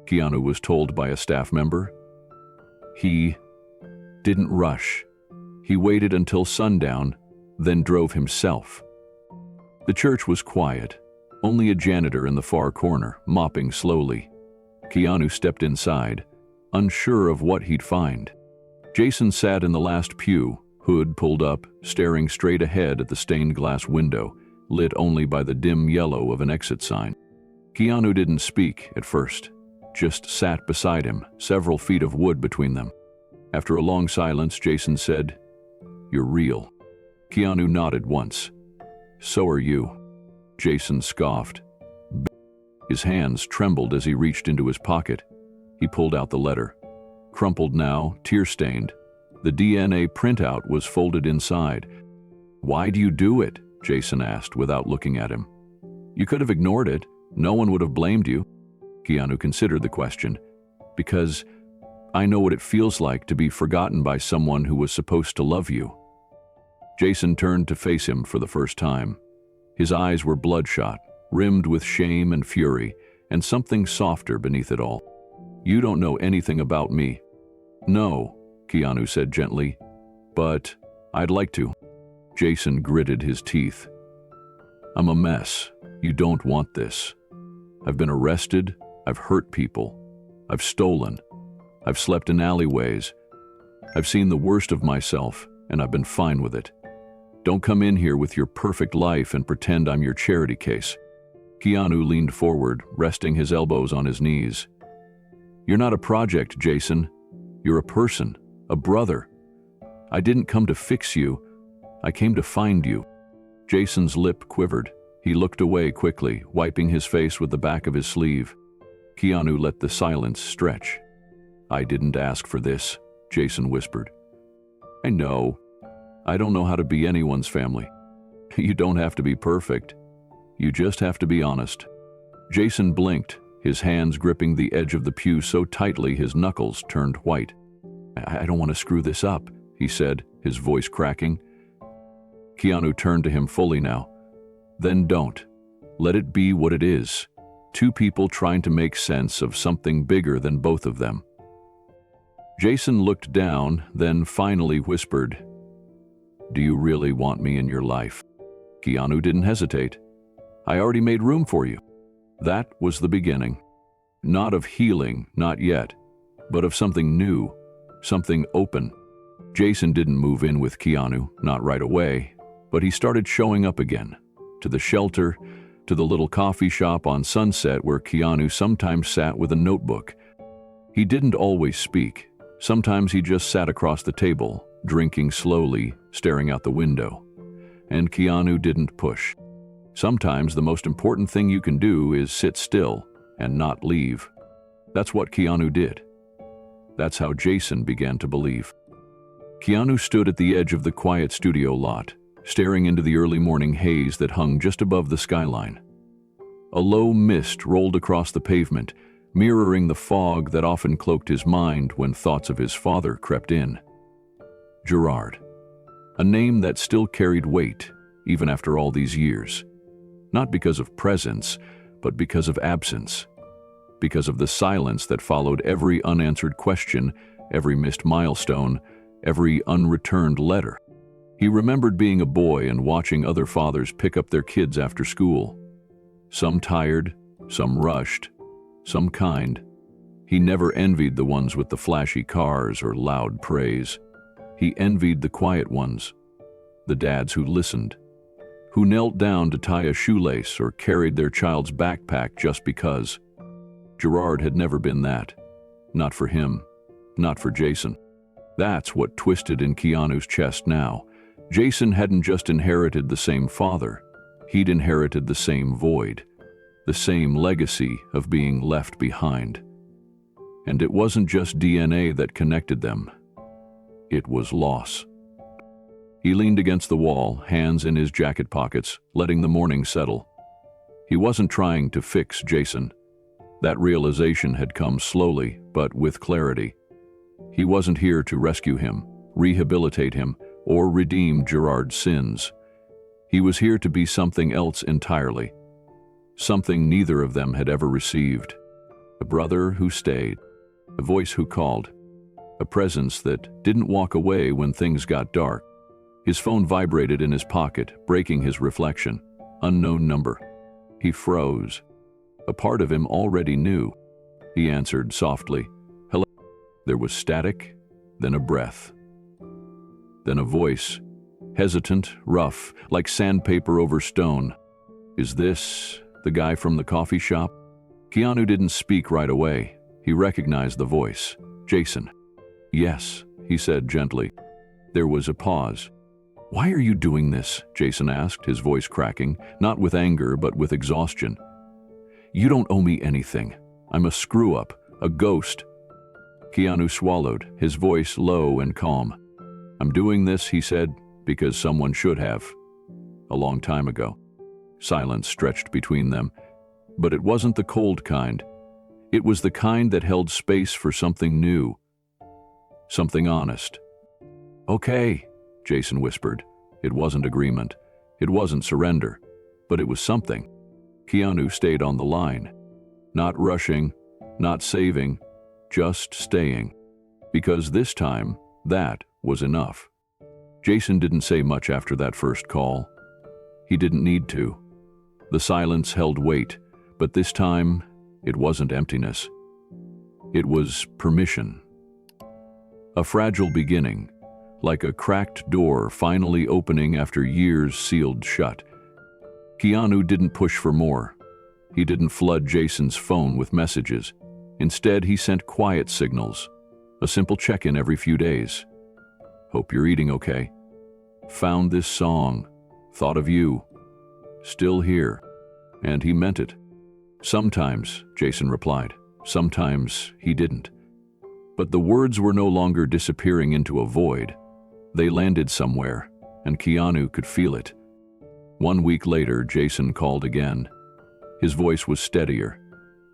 Keanu was told by a staff member. He didn't rush. He waited until sundown, then drove himself. The church was quiet, only a janitor in the far corner, mopping slowly. Keanu stepped inside, unsure of what he'd find. Jason sat in the last pew, hood pulled up, staring straight ahead at the stained glass window, lit only by the dim yellow of an exit sign. Keanu didn't speak at first, just sat beside him, several feet of wood between them. After a long silence, Jason said, "You're real." Keanu nodded once. "So are you." Jason scoffed. His hands trembled as he reached into his pocket. He pulled out the letter. Crumpled now, tear-stained. The DNA printout was folded inside. "Why do you do it?" Jason asked without looking at him. "You could have ignored it. No one would have blamed you." Keanu considered the question. "Because I know what it feels like to be forgotten by someone who was supposed to love you." Jason turned to face him for the first time. His eyes were bloodshot, rimmed with shame and fury, and something softer beneath it all. "You don't know anything about me." "No," Keanu said gently, "but I'd like to." Jason gritted his teeth. "I'm a mess. You don't want this. I've been arrested. I've hurt people. I've stolen. I've slept in alleyways. I've seen the worst of myself, and I've been fine with it. Don't come in here with your perfect life and pretend I'm your charity case." Keanu leaned forward, resting his elbows on his knees. "You're not a project, Jason. You're a person, a brother. I didn't come to fix you. I came to find you." Jason's lip quivered. He looked away quickly, wiping his face with the back of his sleeve. Keanu let the silence stretch. "I didn't ask for this," Jason whispered. "I know. I don't know how to be anyone's family. You don't have to be perfect. You just have to be honest." Jason blinked, his hands gripping the edge of the pew so tightly his knuckles turned white. "I don't want to screw this up," he said, his voice cracking. Keanu turned to him fully now. "Then don't. Let it be what it is. Two people trying to make sense of something bigger than both of them." Jason looked down, then finally whispered, "Do you really want me in your life?" Keanu didn't hesitate. "I already made room for you." That was the beginning. Not of healing, not yet, but of something new, something open. Jason didn't move in with Keanu, not right away, but he started showing up again, to the shelter, to the little coffee shop on Sunset where Keanu sometimes sat with a notebook. He didn't always speak. Sometimes he just sat across the table, drinking slowly, staring out the window. And Keanu didn't push. Sometimes the most important thing you can do is sit still and not leave. That's what Keanu did. That's how Jason began to believe. Keanu stood at the edge of the quiet studio lot, staring into the early morning haze that hung just above the skyline. A low mist rolled across the pavement, mirroring the fog that often cloaked his mind when thoughts of his father crept in. Gerard. A name that still carried weight, even after all these years. Not because of presence, but because of absence. Because of the silence that followed every unanswered question, every missed milestone, every unreturned letter. He remembered being a boy and watching other fathers pick up their kids after school. Some tired, some rushed, some kind. He never envied the ones with the flashy cars or loud praise. He envied the quiet ones, the dads who listened, who knelt down to tie a shoelace or carried their child's backpack just because. Gerard had never been that. Not for him, not for Jason. That's what twisted in Keanu's chest now. Jason hadn't just inherited the same father, he'd inherited the same void, the same legacy of being left behind. And it wasn't just DNA that connected them. It was loss. He leaned against the wall, hands in his jacket pockets, letting the morning settle. He wasn't trying to fix Jason. That realization had come slowly, but with clarity. He wasn't here to rescue him, rehabilitate him, or redeem Gerard's sins. He was here to be something else entirely. Something neither of them had ever received. A brother who stayed, a voice who called, a presence that didn't walk away when things got dark. His phone vibrated in his pocket, breaking his reflection. Unknown number. He froze. A part of him already knew. He answered softly, "Hello." There was static, then a breath. Then a voice, hesitant, rough, like sandpaper over stone. "Is this the guy from the coffee shop?" Keanu didn't speak right away. He recognized the voice. "Jason." "Yes," he said gently. There was a pause. "Why are you doing this?" Jason asked, his voice cracking, not with anger but with exhaustion. "You don't owe me anything. I'm a screw-up, a ghost." Keanu swallowed, his voice low and calm. "I'm doing this," he said, because someone should have. A long time ago. Silence stretched between them, but it wasn't the cold kind. It was the kind that held space for something new, something honest. "Okay," Jason whispered. It wasn't agreement. It wasn't surrender, but it was something. Keanu stayed on the line. Not rushing, not saving, just staying. Because this time, that was enough. Jason didn't say much after that first call. He didn't need to. The silence held weight, but this time, it wasn't emptiness. It was permission. A fragile beginning, like a cracked door finally opening after years sealed shut. Keanu didn't push for more. He didn't flood Jason's phone with messages. Instead, he sent quiet signals, a simple check-in every few days. "Hope you're eating okay. Found this song. Thought of you. Still here." And he meant it. "Sometimes," Jason replied. Sometimes he didn't. But the words were no longer disappearing into a void. They landed somewhere, and Keanu could feel it. 1 week later, Jason called again. His voice was steadier.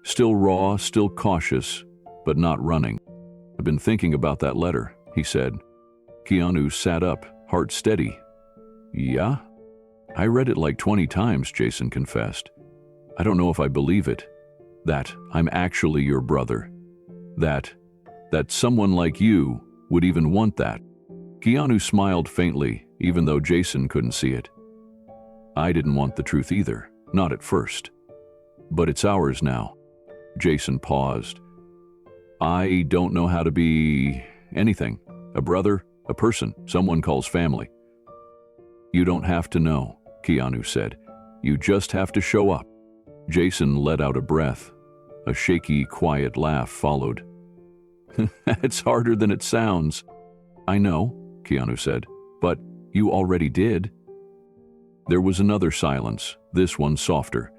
Still raw, still cautious, but not running. "I've been thinking about that letter," he said. Keanu sat up, heart steady. "Yeah? I read it like 20 times, Jason confessed. I don't know if I believe it. That I'm actually your brother. That someone like you would even want that." Keanu smiled faintly, even though Jason couldn't see it. "I didn't want the truth either, not at first. But it's ours now." Jason paused. "I don't know how to be anything. A brother, a person, someone calls family." "You don't have to know," Keanu said. "You just have to show up." Jason let out a breath. A shaky, quiet laugh followed. "It's harder than it sounds." "I know," Keanu said, "but you already did." There was another silence, this one softer,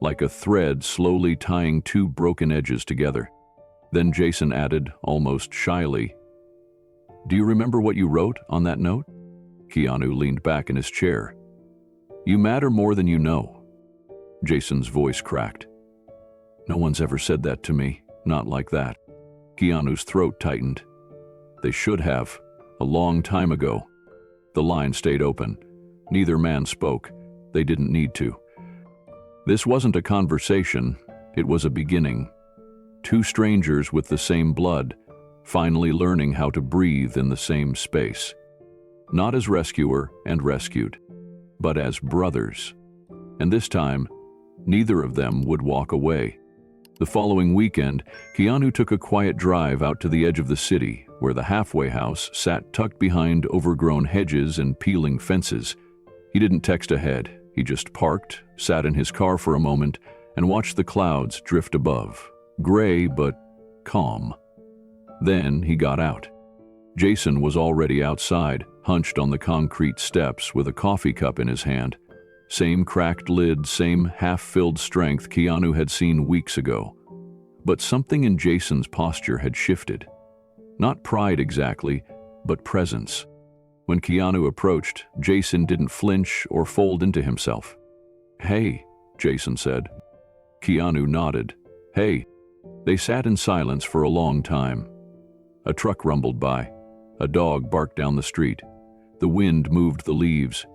like a thread slowly tying two broken edges together. Then Jason added, almost shyly, "Do you remember what you wrote on that note?" Keanu leaned back in his chair. "You matter more than you know." Jason's voice cracked. "No one's ever said that to me, not like that." Keanu's throat tightened. "They should have, a long time ago." The line stayed open. Neither man spoke. They didn't need to. This wasn't a conversation, it was a beginning. Two strangers with the same blood, finally learning how to breathe in the same space. Not as rescuer and rescued, but as brothers. And this time, neither of them would walk away. The following weekend, Keanu took a quiet drive out to the edge of the city, where the halfway house sat tucked behind overgrown hedges and peeling fences. He didn't text ahead. He just parked, sat in his car for a moment, and watched the clouds drift above, gray but calm. Then he got out. Jason was already outside, hunched on the concrete steps with a coffee cup in his hand. Same cracked lid, same half-filled strength Keanu had seen weeks ago. But something in Jason's posture had shifted. Not pride exactly, but presence. When Keanu approached, Jason didn't flinch or fold into himself. "Hey," Jason said. Keanu nodded. "Hey." They sat in silence for a long time. A truck rumbled by. A dog barked down the street. The wind moved the leaves.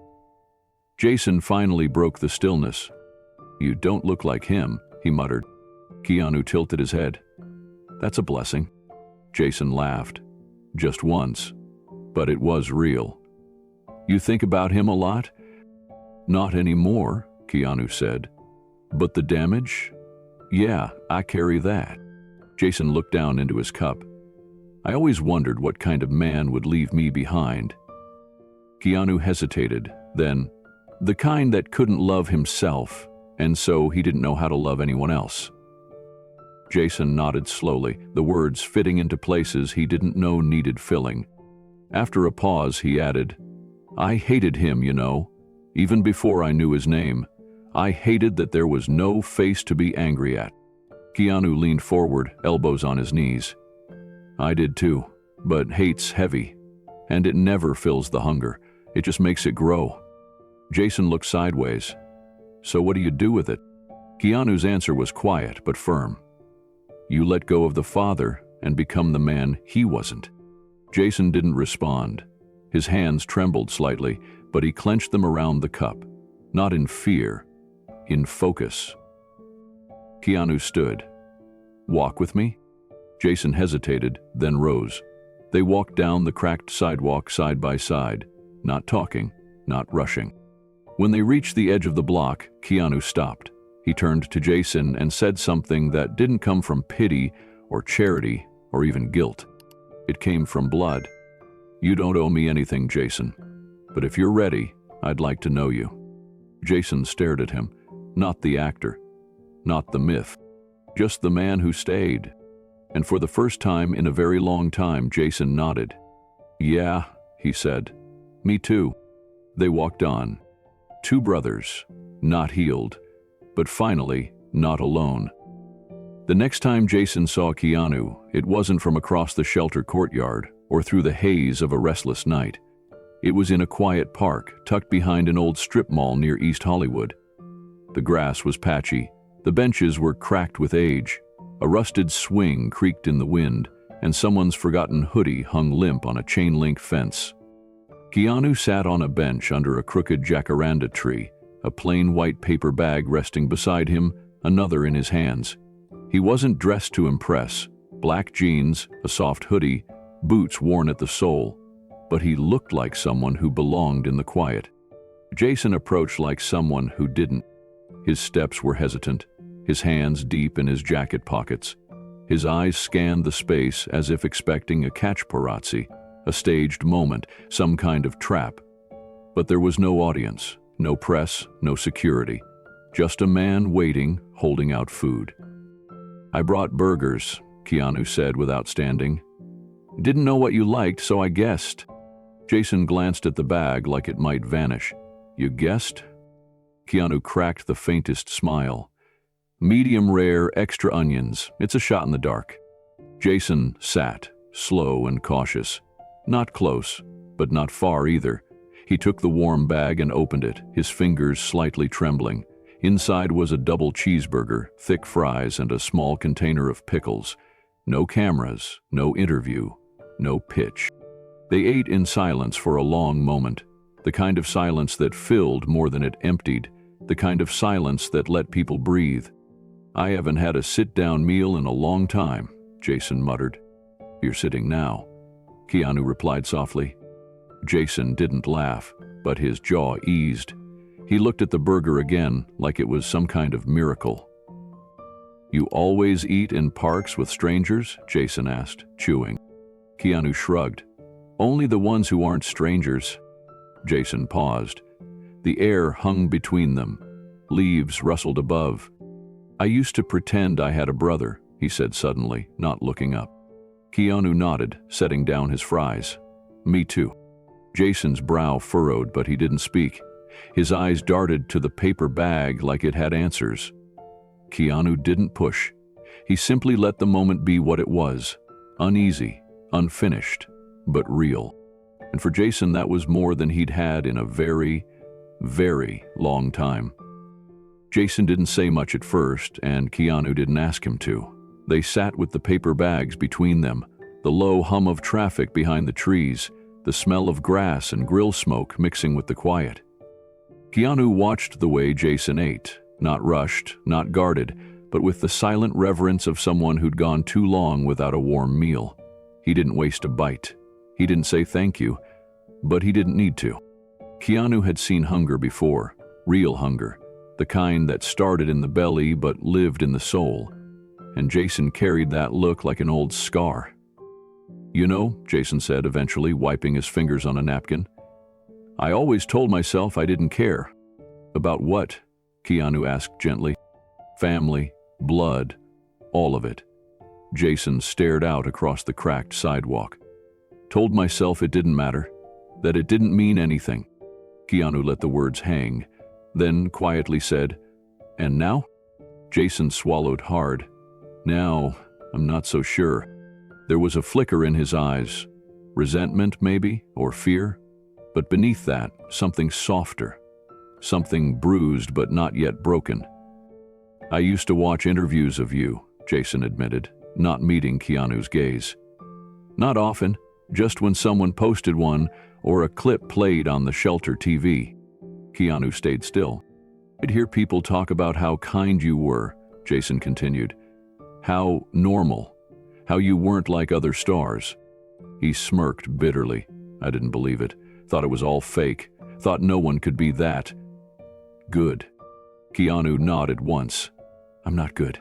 Jason finally broke the stillness. "You don't look like him," he muttered. Keanu tilted his head. "That's a blessing." Jason laughed. Just once. But it was real. "You think about him a lot?" "Not anymore," Keanu said. "But the damage? Yeah, I carry that." Jason looked down into his cup. "I always wondered what kind of man would leave me behind." Keanu hesitated, then, "The kind that couldn't love himself, and so he didn't know how to love anyone else." Jason nodded slowly, the words fitting into places he didn't know needed filling. After a pause, he added, "I hated him, you know, even before I knew his name. I hated that there was no face to be angry at." Keanu leaned forward, elbows on his knees. "I did too, but hate's heavy, and it never fills the hunger. It just makes it grow. Jason looked sideways. So what do you do with it? Keanu's answer was quiet but firm. You let go of the father and become the man he wasn't. Jason didn't respond. His hands trembled slightly, but he clenched them around the cup. Not in fear, in focus. Keanu stood. Walk with me? Jason hesitated, then rose. They walked down the cracked sidewalk side by side, not talking, not rushing. When they reached the edge of the block, Keanu stopped. He turned to Jason and said something that didn't come from pity or charity or even guilt. It came from blood. You don't owe me anything, Jason. But if you're ready, I'd like to know you. Jason stared at him. Not the actor. Not the myth. Just the man who stayed. And for the first time in a very long time, Jason nodded. Yeah, he said. Me too. They walked on. Two brothers, not healed, but finally not alone. The next time Jason saw Keanu, it wasn't from across the shelter courtyard or through the haze of a restless night. It was in a quiet park tucked behind an old strip mall near East Hollywood. The grass was patchy, the benches were cracked with age, a rusted swing creaked in the wind, and someone's forgotten hoodie hung limp on a chain-link fence. Keanu sat on a bench under a crooked jacaranda tree, a plain white paper bag resting beside him, another in his hands. He wasn't dressed to impress, black jeans, a soft hoodie, boots worn at the sole, but he looked like someone who belonged in the quiet. Jason approached like someone who didn't. His steps were hesitant, his hands deep in his jacket pockets. His eyes scanned the space as if expecting a catch paparazzi, a staged moment, some kind of trap. But there was no audience, no press, no security. Just a man waiting, holding out food. I brought burgers, Keanu said without standing. Didn't know what you liked, so I guessed. Jason glanced at the bag like it might vanish. You guessed? Keanu cracked the faintest smile. Medium rare, extra onions. It's a shot in the dark. Jason sat, slow and cautious. Not close, but not far either. He took the warm bag and opened it, his fingers slightly trembling. Inside was a double cheeseburger, thick fries, and a small container of pickles. No cameras, no interview, no pitch. They ate in silence for a long moment, the kind of silence that filled more than it emptied, the kind of silence that let people breathe. I haven't had a sit-down meal in a long time, Jason muttered. You're sitting now, Keanu replied softly. Jason didn't laugh, but his jaw eased. He looked at the burger again like it was some kind of miracle. You always eat in parks with strangers? Jason asked, chewing. Keanu shrugged. Only the ones who aren't strangers. Jason paused. The air hung between them. Leaves rustled above. I used to pretend I had a brother, he said suddenly, not looking up. Keanu nodded, setting down his fries. Me too. Jason's brow furrowed, but he didn't speak. His eyes darted to the paper bag like it had answers. Keanu didn't push. He simply let the moment be what it was. Uneasy, unfinished, but real. And for Jason, that was more than he'd had in a very, very long time. Jason didn't say much at first, and Keanu didn't ask him to. They sat with the paper bags between them, the low hum of traffic behind the trees, the smell of grass and grill smoke mixing with the quiet. Keanu watched the way Jason ate, not rushed, not guarded, but with the silent reverence of someone who'd gone too long without a warm meal. He didn't waste a bite. He didn't say thank you, but he didn't need to. Keanu had seen hunger before, real hunger, the kind that started in the belly but lived in the soul, and Jason carried that look like an old scar. You know, Jason said eventually, wiping his fingers on a napkin, I always told myself I didn't care. About what? Keanu asked gently. Family, blood, all of it. Jason stared out across the cracked sidewalk. Told myself it didn't matter, that it didn't mean anything. Keanu let the words hang, then quietly said, And now? Jason swallowed hard. Now, I'm not so sure. There was a flicker in his eyes. Resentment, maybe, or fear? But beneath that, something softer, something bruised but not yet broken. I used to watch interviews of you, Jason admitted, not meeting Keanu's gaze. Not often, just when someone posted one or a clip played on the shelter TV. Keanu stayed still. I'd hear people talk about how kind you were, Jason continued. How normal. How you weren't like other stars. He smirked bitterly. I didn't believe it. Thought it was all fake. Thought no one could be that good. Keanu nodded once. I'm not good.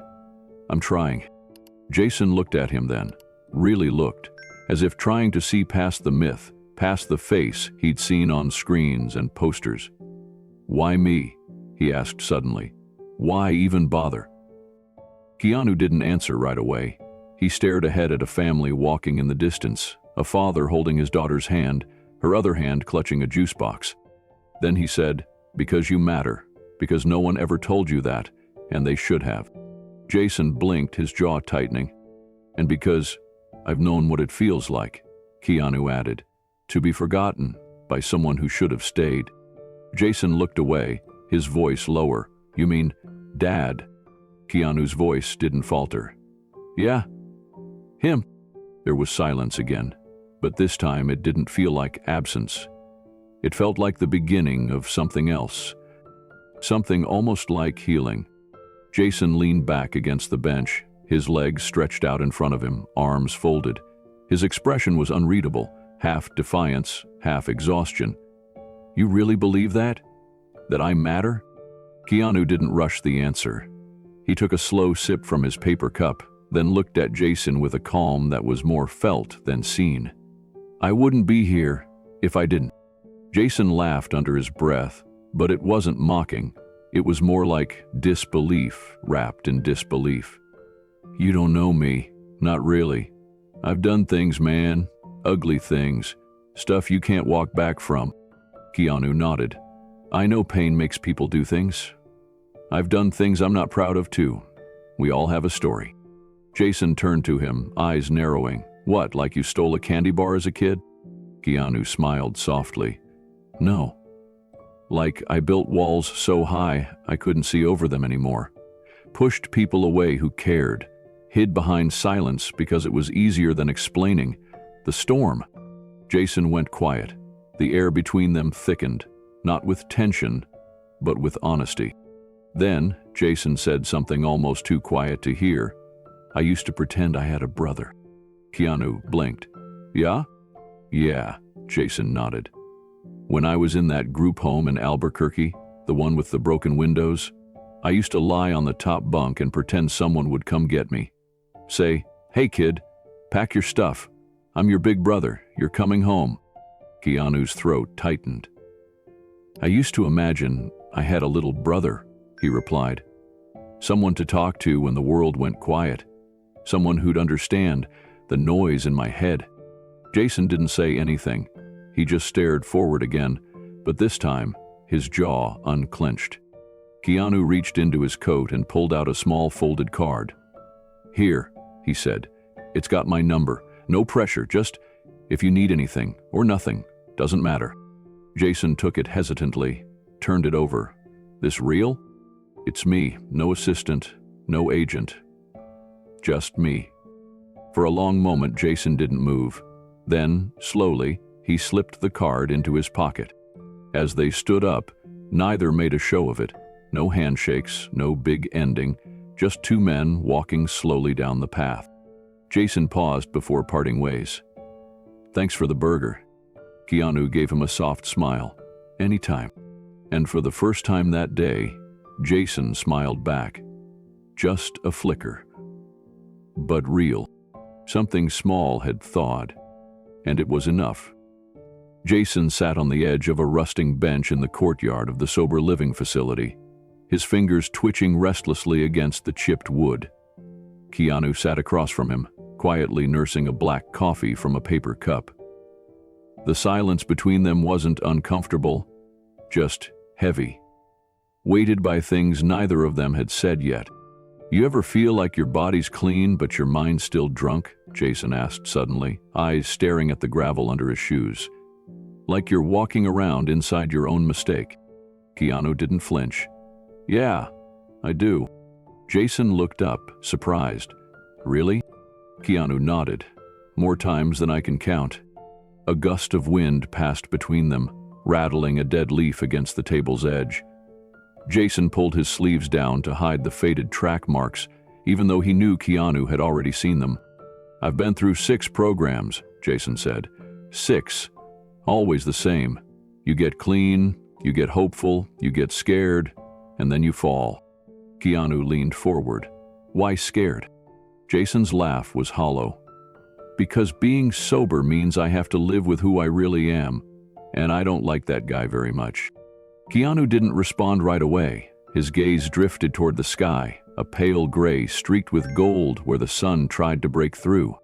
I'm trying. Jason looked at him then. Really looked. As if trying to see past the myth, past the face he'd seen on screens and posters. Why me? He asked suddenly. Why even bother? Keanu didn't answer right away. He stared ahead at a family walking in the distance, a father holding his daughter's hand, her other hand clutching a juice box. Then he said, because you matter, because no one ever told you that, and they should have. Jason blinked, his jaw tightening. And because I've known what it feels like, Keanu added, to be forgotten by someone who should have stayed. Jason looked away, his voice lower. You mean, Dad? Keanu's voice didn't falter. Yeah, him. There was silence again, but this time it didn't feel like absence. It felt like the beginning of something else. Something almost like healing. Jason leaned back against the bench, his legs stretched out in front of him, arms folded. His expression was unreadable, half defiance, half exhaustion. You really believe that? That I matter? Keanu didn't rush the answer. He took a slow sip from his paper cup, then looked at Jason with a calm that was more felt than seen. I wouldn't be here if I didn't. Jason laughed under his breath, but it wasn't mocking. It was more like disbelief wrapped in disbelief. You don't know me, not really. I've done things, man, ugly things, stuff you can't walk back from. Keanu nodded. I know pain makes people do things. I've done things I'm not proud of too. We all have a story. Jason turned to him, eyes narrowing. What, like you stole a candy bar as a kid? Keanu smiled softly. No. Like I built walls so high I couldn't see over them anymore. Pushed people away who cared. Hid behind silence because it was easier than explaining. The storm. Jason went quiet. The air between them thickened, not with tension, but with honesty. Then, Jason said something almost too quiet to hear. I used to pretend I had a brother. Keanu blinked. Yeah? Yeah, Jason nodded. When I was in that group home in Albuquerque, the one with the broken windows, I used to lie on the top bunk and pretend someone would come get me. Say, hey kid, pack your stuff. I'm your big brother, you're coming home. Keanu's throat tightened. I used to imagine I had a little brother, he replied. Someone to talk to when the world went quiet. Someone who'd understand the noise in my head. Jason didn't say anything. He just stared forward again, but this time, his jaw unclenched. Keanu reached into his coat and pulled out a small folded card. Here, he said. It's got my number. No pressure, just if you need anything, or nothing, doesn't matter. Jason took it hesitantly, turned it over. This real? It's me, no assistant, no agent. Just me. For a long moment, Jason didn't move. Then, slowly, he slipped the card into his pocket. As they stood up, neither made a show of it. No handshakes, no big ending, just two men walking slowly down the path. Jason paused before parting ways. Thanks for the burger. Keanu gave him a soft smile. Anytime. And for the first time that day, Jason smiled back. Just a flicker. But real. Something small had thawed. And it was enough. Jason sat on the edge of a rusting bench in the courtyard of the sober living facility, his fingers twitching restlessly against the chipped wood. Keanu sat across from him, quietly nursing a black coffee from a paper cup. The silence between them wasn't uncomfortable, just heavy, weighted by things neither of them had said yet. You ever feel like your body's clean but your mind's still drunk? Jason asked suddenly, eyes staring at the gravel under his shoes. Like you're walking around inside your own mistake. Keanu didn't flinch. Yeah, I do. Jason looked up, surprised. Really? Keanu nodded. More times than I can count. A gust of wind passed between them, rattling a dead leaf against the table's edge. Jason pulled his sleeves down to hide the faded track marks, even though he knew Keanu had already seen them. I've been through 6 programs, Jason said. 6. Always the same. You get clean, you get hopeful, you get scared, and then you fall. Keanu leaned forward. Why scared? Jason's laugh was hollow. Because being sober means I have to live with who I really am, and I don't like that guy very much. Keanu didn't respond right away. His gaze drifted toward the sky, a pale gray streaked with gold where the sun tried to break through.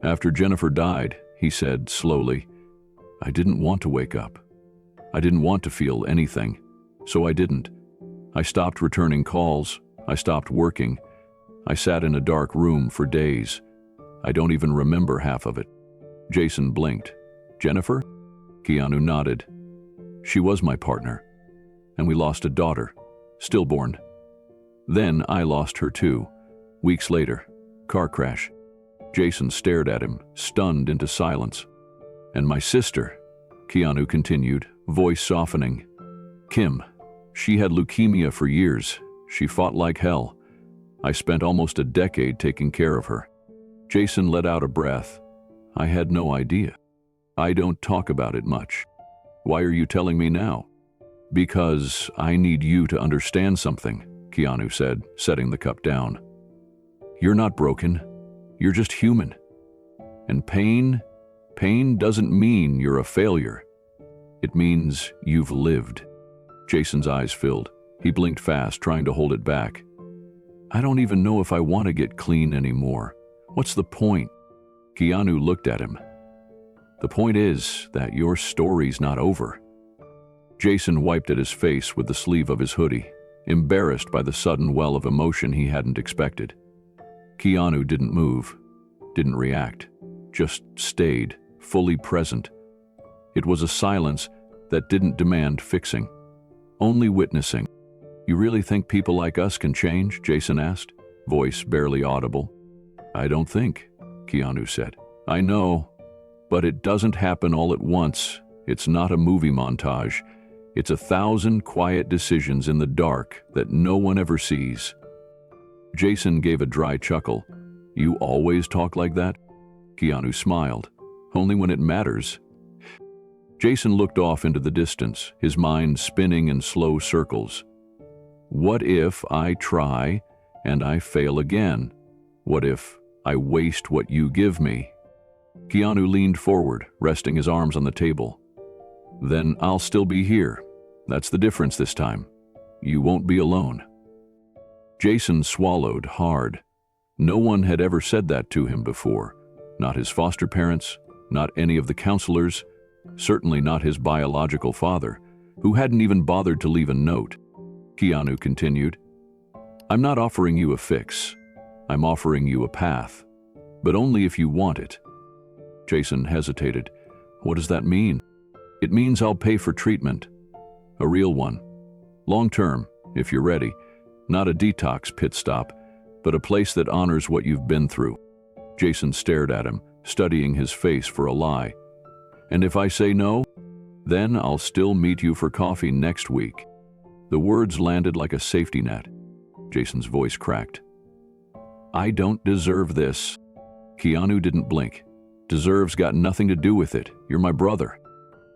After Jennifer died, he said slowly, I didn't want to wake up. I didn't want to feel anything, so I didn't. I stopped returning calls. I stopped working. I sat in a dark room for days. I don't even remember half of it. Jason blinked. Jennifer? Keanu nodded. She was my partner. And we lost a daughter, stillborn. Then I lost her too. Weeks later, car crash. Jason stared at him, stunned into silence. And my sister, Keanu continued, voice softening. Kim. She had leukemia for years. She fought like hell. I spent almost a decade taking care of her. Jason let out a breath. I had no idea. I don't talk about it much. Why are you telling me now? Because I need you to understand something, Keanu said, setting the cup down. You're not broken. You're just human. And pain doesn't mean you're a failure. It means you've lived. Jason's eyes filled. He blinked fast, trying to hold it back. I don't even know if I want to get clean anymore. What's the point? Keanu looked at him. The point is that your story's not over. Jason wiped at his face with the sleeve of his hoodie, embarrassed by the sudden well of emotion he hadn't expected. Keanu didn't move, didn't react, just stayed, fully present. It was a silence that didn't demand fixing, only witnessing. You really think people like us can change? Jason asked, voice barely audible. I don't think, Keanu said. I know, but it doesn't happen all at once. It's not a movie montage. It's 1,000 quiet decisions in the dark that no one ever sees. Jason gave a dry chuckle. You always talk like that? Keanu smiled. Only when it matters. Jason looked off into the distance, his mind spinning in slow circles. What if I try and I fail again? What if I waste what you give me? Keanu leaned forward, resting his arms on the table. Then I'll still be here. That's the difference this time. You won't be alone. Jason swallowed hard. No one had ever said that to him before. Not his foster parents, not any of the counselors, certainly not his biological father, who hadn't even bothered to leave a note. Keanu continued, I'm not offering you a fix. I'm offering you a path, but only if you want it. Jason hesitated. What does that mean? It means I'll pay for treatment. A real one. Long-term, if you're ready. Not a detox pit stop, but a place that honors what you've been through. Jason stared at him, studying his face for a lie. And if I say no, then I'll still meet you for coffee next week. The words landed like a safety net. Jason's voice cracked. I don't deserve this. Keanu didn't blink. Deserves got nothing to do with it. You're my brother.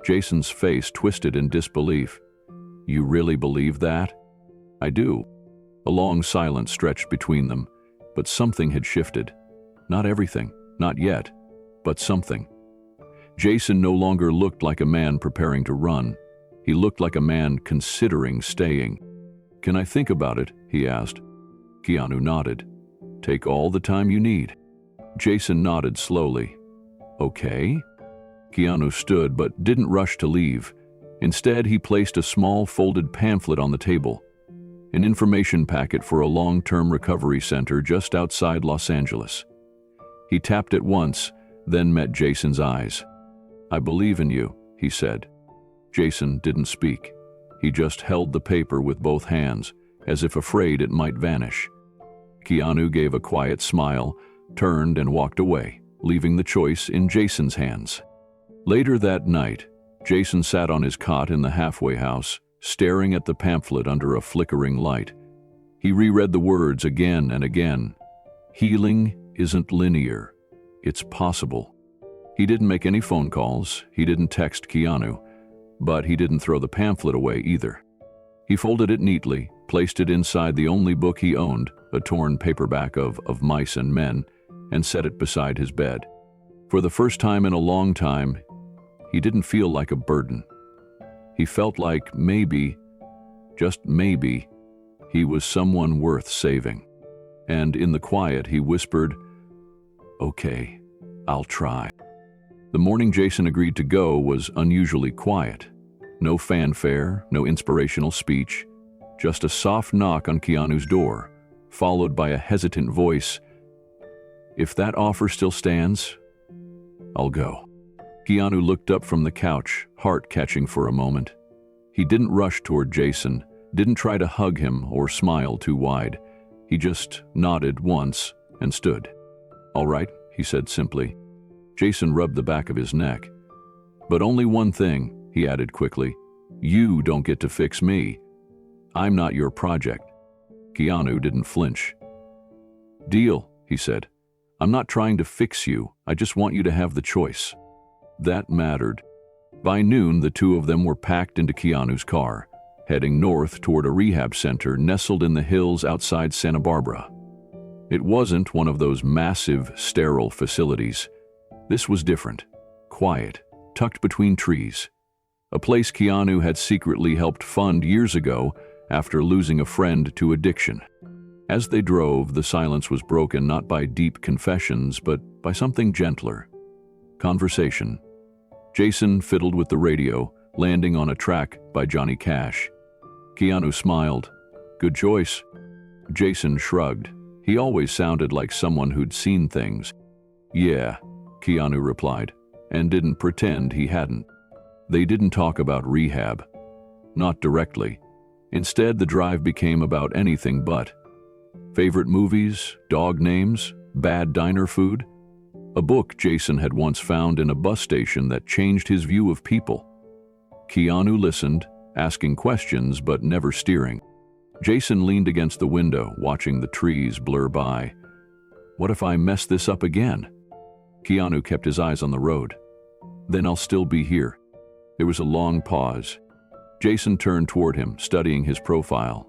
Jason's face twisted in disbelief. You really believe that? I do. A long silence stretched between them, but something had shifted. Not everything, not yet, but something. Jason no longer looked like a man preparing to run. He looked like a man considering staying. Can I think about it? He asked. Keanu nodded. Take all the time you need. Jason nodded slowly. Okay. Keanu stood but didn't rush to leave. Instead, he placed a small folded pamphlet on the table. An information packet for a long-term recovery center just outside Los Angeles. He tapped it once, then met Jason's eyes. I believe in you, he said, Jason didn't speak. He just held the paper with both hands, as if afraid it might vanish. Keanu gave a quiet smile, turned and walked away, leaving the choice in Jason's hands. Later that night, Jason sat on his cot in the halfway house, staring at the pamphlet under a flickering light. He reread the words again and again. Healing isn't linear. It's possible. He didn't make any phone calls, he didn't text Keanu, but he didn't throw the pamphlet away either. He folded it neatly, placed it inside the only book he owned, a torn paperback of Mice and Men, and set it beside his bed. For the first time in a long time, he didn't feel like a burden. He felt like maybe, just maybe, he was someone worth saving. And in the quiet, he whispered, "Okay, I'll try." The morning Jason agreed to go was unusually quiet. No fanfare, no inspirational speech, just a soft knock on Keanu's door, followed by a hesitant voice. "If that offer still stands, I'll go." Keanu looked up from the couch, heart catching for a moment. He didn't rush toward Jason, didn't try to hug him or smile too wide. He just nodded once and stood. "All right," he said simply. Jason rubbed the back of his neck. "But only one thing," he added quickly. "You don't get to fix me. I'm not your project." Keanu didn't flinch. "Deal," he said. "I'm not trying to fix you. I just want you to have the choice." That mattered. By noon, the two of them were packed into Keanu's car, heading north toward a rehab center nestled in the hills outside Santa Barbara. It wasn't one of those massive, sterile facilities. This was different, quiet, tucked between trees. A place Keanu had secretly helped fund years ago after losing a friend to addiction. As they drove, the silence was broken not by deep confessions, but by something gentler. Conversation. Jason fiddled with the radio, landing on a track by Johnny Cash. Keanu smiled. "Good choice." Jason shrugged. He always sounded like someone who'd seen things. "Yeah," Keanu replied, and didn't pretend he hadn't. They didn't talk about rehab. Not directly. Instead, the drive became about anything but. Favorite movies, dog names, bad diner food. A book Jason had once found in a bus station that changed his view of people. Keanu listened, asking questions but never steering. Jason leaned against the window, watching the trees blur by. "What if I mess this up again?" Keanu kept his eyes on the road. "Then I'll still be here." There was a long pause. Jason turned toward him, studying his profile.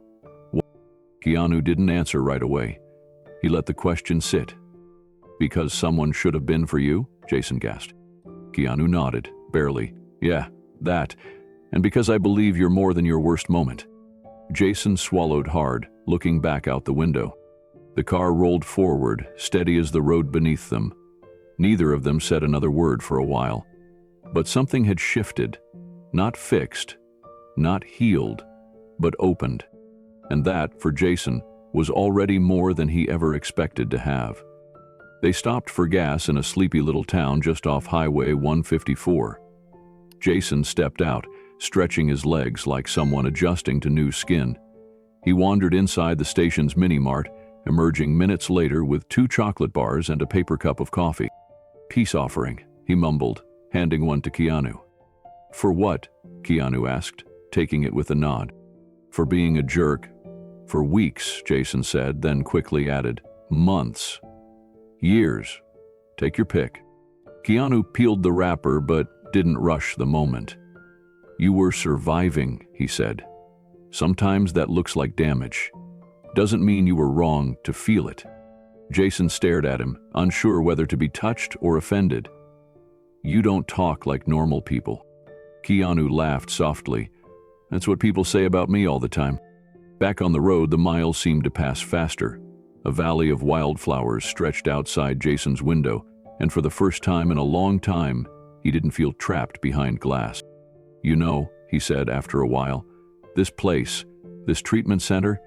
Keanu didn't answer right away. He let the question sit. "Because someone should have been for you?" Jason gasped. Keanu nodded, barely. "Yeah, that. And because I believe you're more than your worst moment." Jason swallowed hard, looking back out the window. The car rolled forward, steady as the road beneath them. Neither of them said another word for a while. But something had shifted. Not fixed, not healed, but opened. And that, for Jason, was already more than he ever expected to have. They stopped for gas in a sleepy little town just off Highway 154. Jason stepped out, stretching his legs like someone adjusting to new skin. He wandered inside the station's mini-mart, emerging minutes later with 2 chocolate bars and a paper cup of coffee. "Peace offering," he mumbled, handing one to Keanu. "For what?" Keanu asked, taking it with a nod. "For being a jerk." "For weeks," Jason said, then quickly added, "months. Years. Take your pick." Keanu peeled the wrapper but didn't rush the moment. "You were surviving," he said. "Sometimes that looks like damage. Doesn't mean you were wrong to feel it." Jason stared at him, unsure whether to be touched or offended. "You don't talk like normal people." Keanu laughed softly. "That's what people say about me all the time." Back on the road, the miles seemed to pass faster. A valley of wildflowers stretched outside Jason's window, and for the first time in a long time, he didn't feel trapped behind glass. "You know," he said after a while, "this place, this treatment center,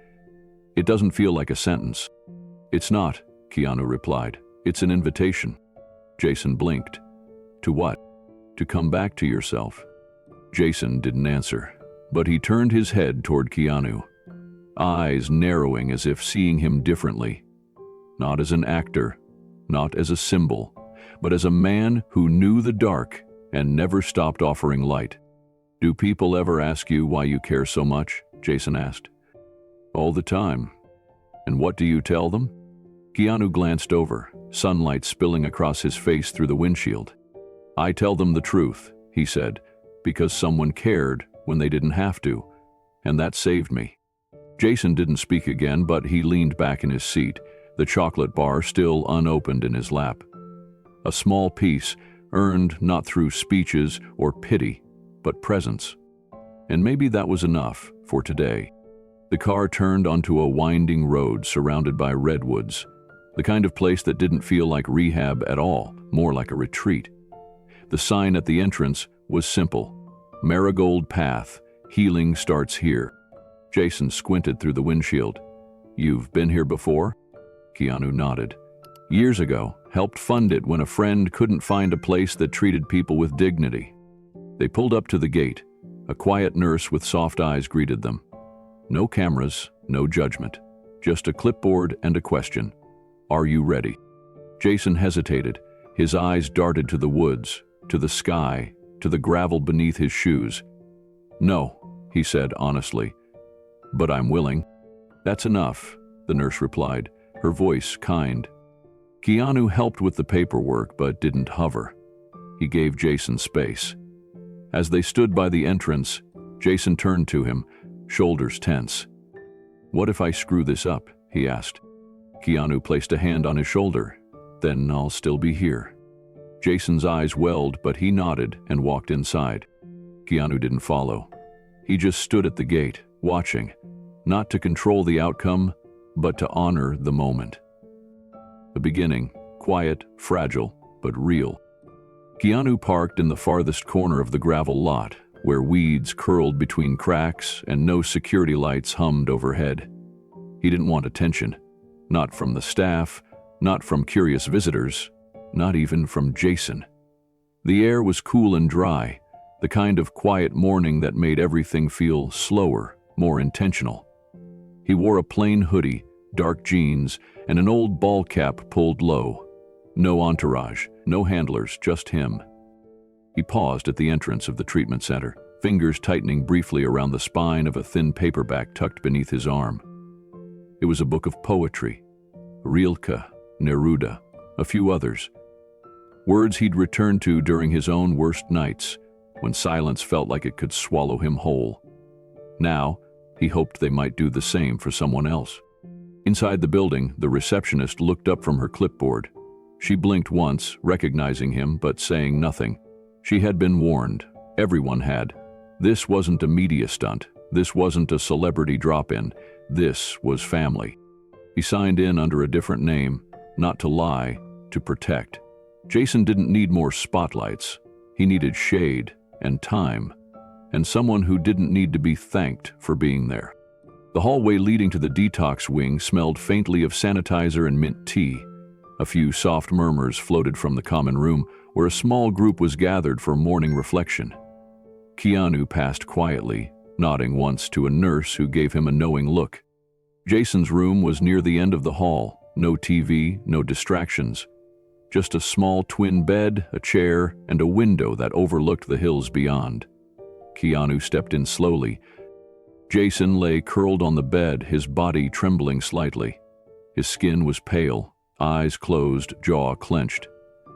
it doesn't feel like a sentence." "It's not," Keanu replied. "It's an invitation." Jason blinked. "To what?" "To come back to yourself." Jason didn't answer, but he turned his head toward Keanu, eyes narrowing as if seeing him differently. Not as an actor, not as a symbol, but as a man who knew the dark and never stopped offering light. "Do people ever ask you why you care so much?" Jason asked. "All the time." "And what do you tell them?" Keanu glanced over, sunlight spilling across his face through the windshield. "I tell them the truth," he said, "because someone cared when they didn't have to, and that saved me." Jason didn't speak again, but he leaned back in his seat, the chocolate bar still unopened in his lap. A small piece, earned not through speeches or pity, but presence. And maybe that was enough for today. The car turned onto a winding road surrounded by redwoods, the kind of place that didn't feel like rehab at all, more like a retreat. The sign at the entrance was simple: Marigold Path, healing starts here. Jason squinted through the windshield. "You've been here before?" Keanu nodded. "Years ago, helped fund it when a friend couldn't find a place that treated people with dignity." They pulled up to the gate. A quiet nurse with soft eyes greeted them. No cameras, no judgment, just a clipboard and a question. "Are you ready?" Jason hesitated. His eyes darted to the woods, to the sky, to the gravel beneath his shoes. "No," he said honestly, "but I'm willing." "That's enough," the nurse replied, her voice kind. Keanu helped with the paperwork but didn't hover. He gave Jason space. As they stood by the entrance, Jason turned to him, shoulders tense. "What if I screw this up?" he asked. Keanu placed a hand on his shoulder. "Then I'll still be here." Jason's eyes welled, but he nodded and walked inside. Keanu didn't follow. He just stood at the gate, watching, not to control the outcome, but to honor the moment. The beginning, quiet, fragile, but real. Keanu parked in the farthest corner of the gravel lot, where weeds curled between cracks and no security lights hummed overhead. He didn't want attention, not from the staff, not from curious visitors, not even from Jason. The air was cool and dry, the kind of quiet morning that made everything feel slower, more intentional. He wore a plain hoodie, dark jeans, and an old ball cap pulled low. No entourage, no handlers, just him. He paused at the entrance of the treatment center, fingers tightening briefly around the spine of a thin paperback tucked beneath his arm. It was a book of poetry. Rilke, Neruda, a few others. Words he'd returned to during his own worst nights, when silence felt like it could swallow him whole. Now, he hoped they might do the same for someone else. Inside the building, the receptionist looked up from her clipboard. She blinked once, recognizing him, but saying nothing. She had been warned. Everyone had. This wasn't a media stunt. This wasn't a celebrity drop-in. This was family. He signed in under a different name, not to lie, to protect. Jason didn't need more spotlights. He needed shade and time, and someone who didn't need to be thanked for being there. The hallway leading to the detox wing smelled faintly of sanitizer and mint tea. A few soft murmurs floated from the common room, where a small group was gathered for morning reflection. Keanu passed quietly, nodding once to a nurse who gave him a knowing look. Jason's room was near the end of the hall, no TV, no distractions. Just a small twin bed, a chair, and a window that overlooked the hills beyond. Keanu stepped in slowly. Jason lay curled on the bed, his body trembling slightly. His skin was pale, eyes closed, jaw clenched.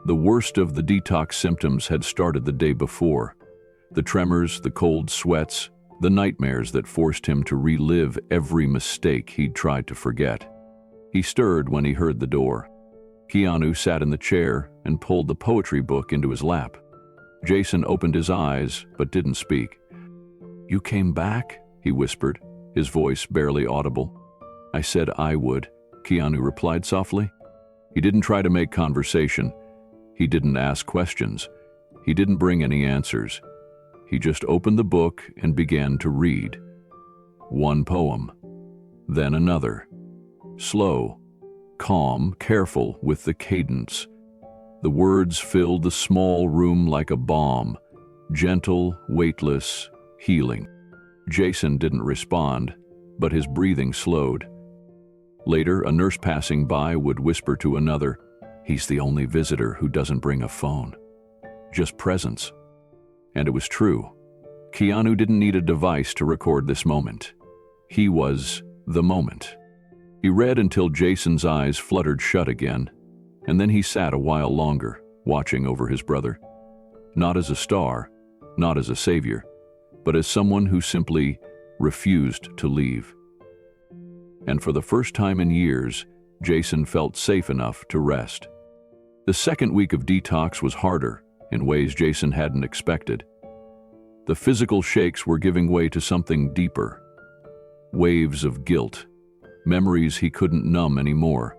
The worst of the detox symptoms had started the day before. The tremors, the cold sweats, the nightmares that forced him to relive every mistake he'd tried to forget. He stirred when he heard the door. Keanu sat in the chair and pulled the poetry book into his lap. Jason opened his eyes, but didn't speak. "You came back?" he whispered, his voice barely audible. "I said I would," Keanu replied softly. He didn't try to make conversation. He didn't ask questions. He didn't bring any answers. He just opened the book and began to read. One poem, then another. Slow, calm, careful with the cadence. The words filled the small room like a bomb, Gentle, weightless, healing. Jason didn't respond, but his breathing slowed. Later, a nurse passing by would whisper to another, "He's the only visitor who doesn't bring a phone. Just presence." And it was true. Keanu didn't need a device to record this moment. He was the moment. He read until Jason's eyes fluttered shut again, and then he sat a while longer, watching over his brother. Not as a star, not as a savior, but as someone who simply refused to leave. And for the first time in years, Jason felt safe enough to rest. The second week of detox was harder, in ways Jason hadn't expected. The physical shakes were giving way to something deeper. Waves of guilt, memories he couldn't numb anymore,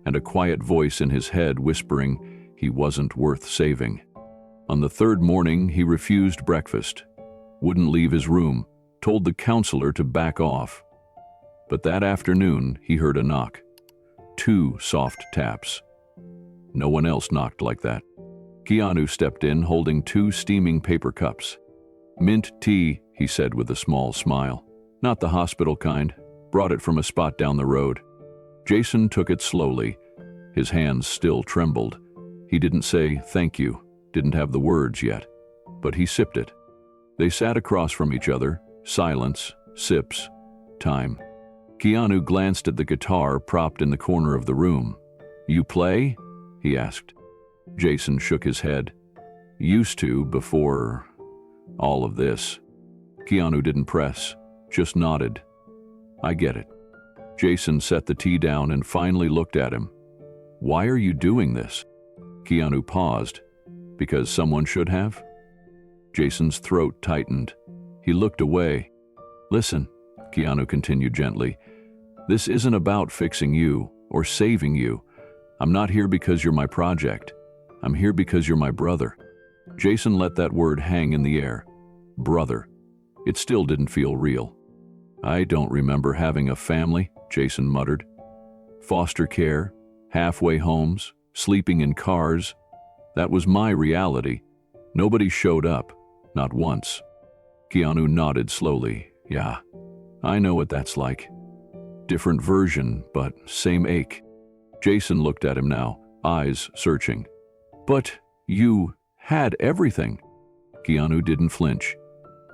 and a quiet voice in his head whispering he wasn't worth saving. On the third morning, he refused breakfast, wouldn't leave his room, told the counselor to back off. But that afternoon, he heard a knock. 2 soft taps. No one else knocked like that. Keanu stepped in, holding 2 steaming paper cups. "Mint tea," he said with a small smile. "Not the hospital kind. Brought it from a spot down the road." Jason took it slowly. His hands still trembled. He didn't say thank you, didn't have the words yet, but he sipped it. They sat across from each other, silence, sips, time. Keanu glanced at the guitar propped in the corner of the room. "You play?" he asked. Jason shook his head. "Used to before all of this." Keanu didn't press, just nodded. "I get it." Jason set the tea down and finally looked at him. "Why are you doing this?" Keanu paused. "Because someone should have?" Jason's throat tightened. He looked away. "Listen," Keanu continued gently, "this isn't about fixing you or saving you. I'm not here because you're my project. I'm here because you're my brother." Jason let that word hang in the air. Brother. It still didn't feel real. "I don't remember having a family," Jason muttered. "Foster care, halfway homes, sleeping in cars. That was my reality. Nobody showed up, not once." Keanu nodded slowly. "Yeah, I know what that's like. Different version, but same ache." Jason looked at him now, eyes searching. "But you had everything." Keanu didn't flinch.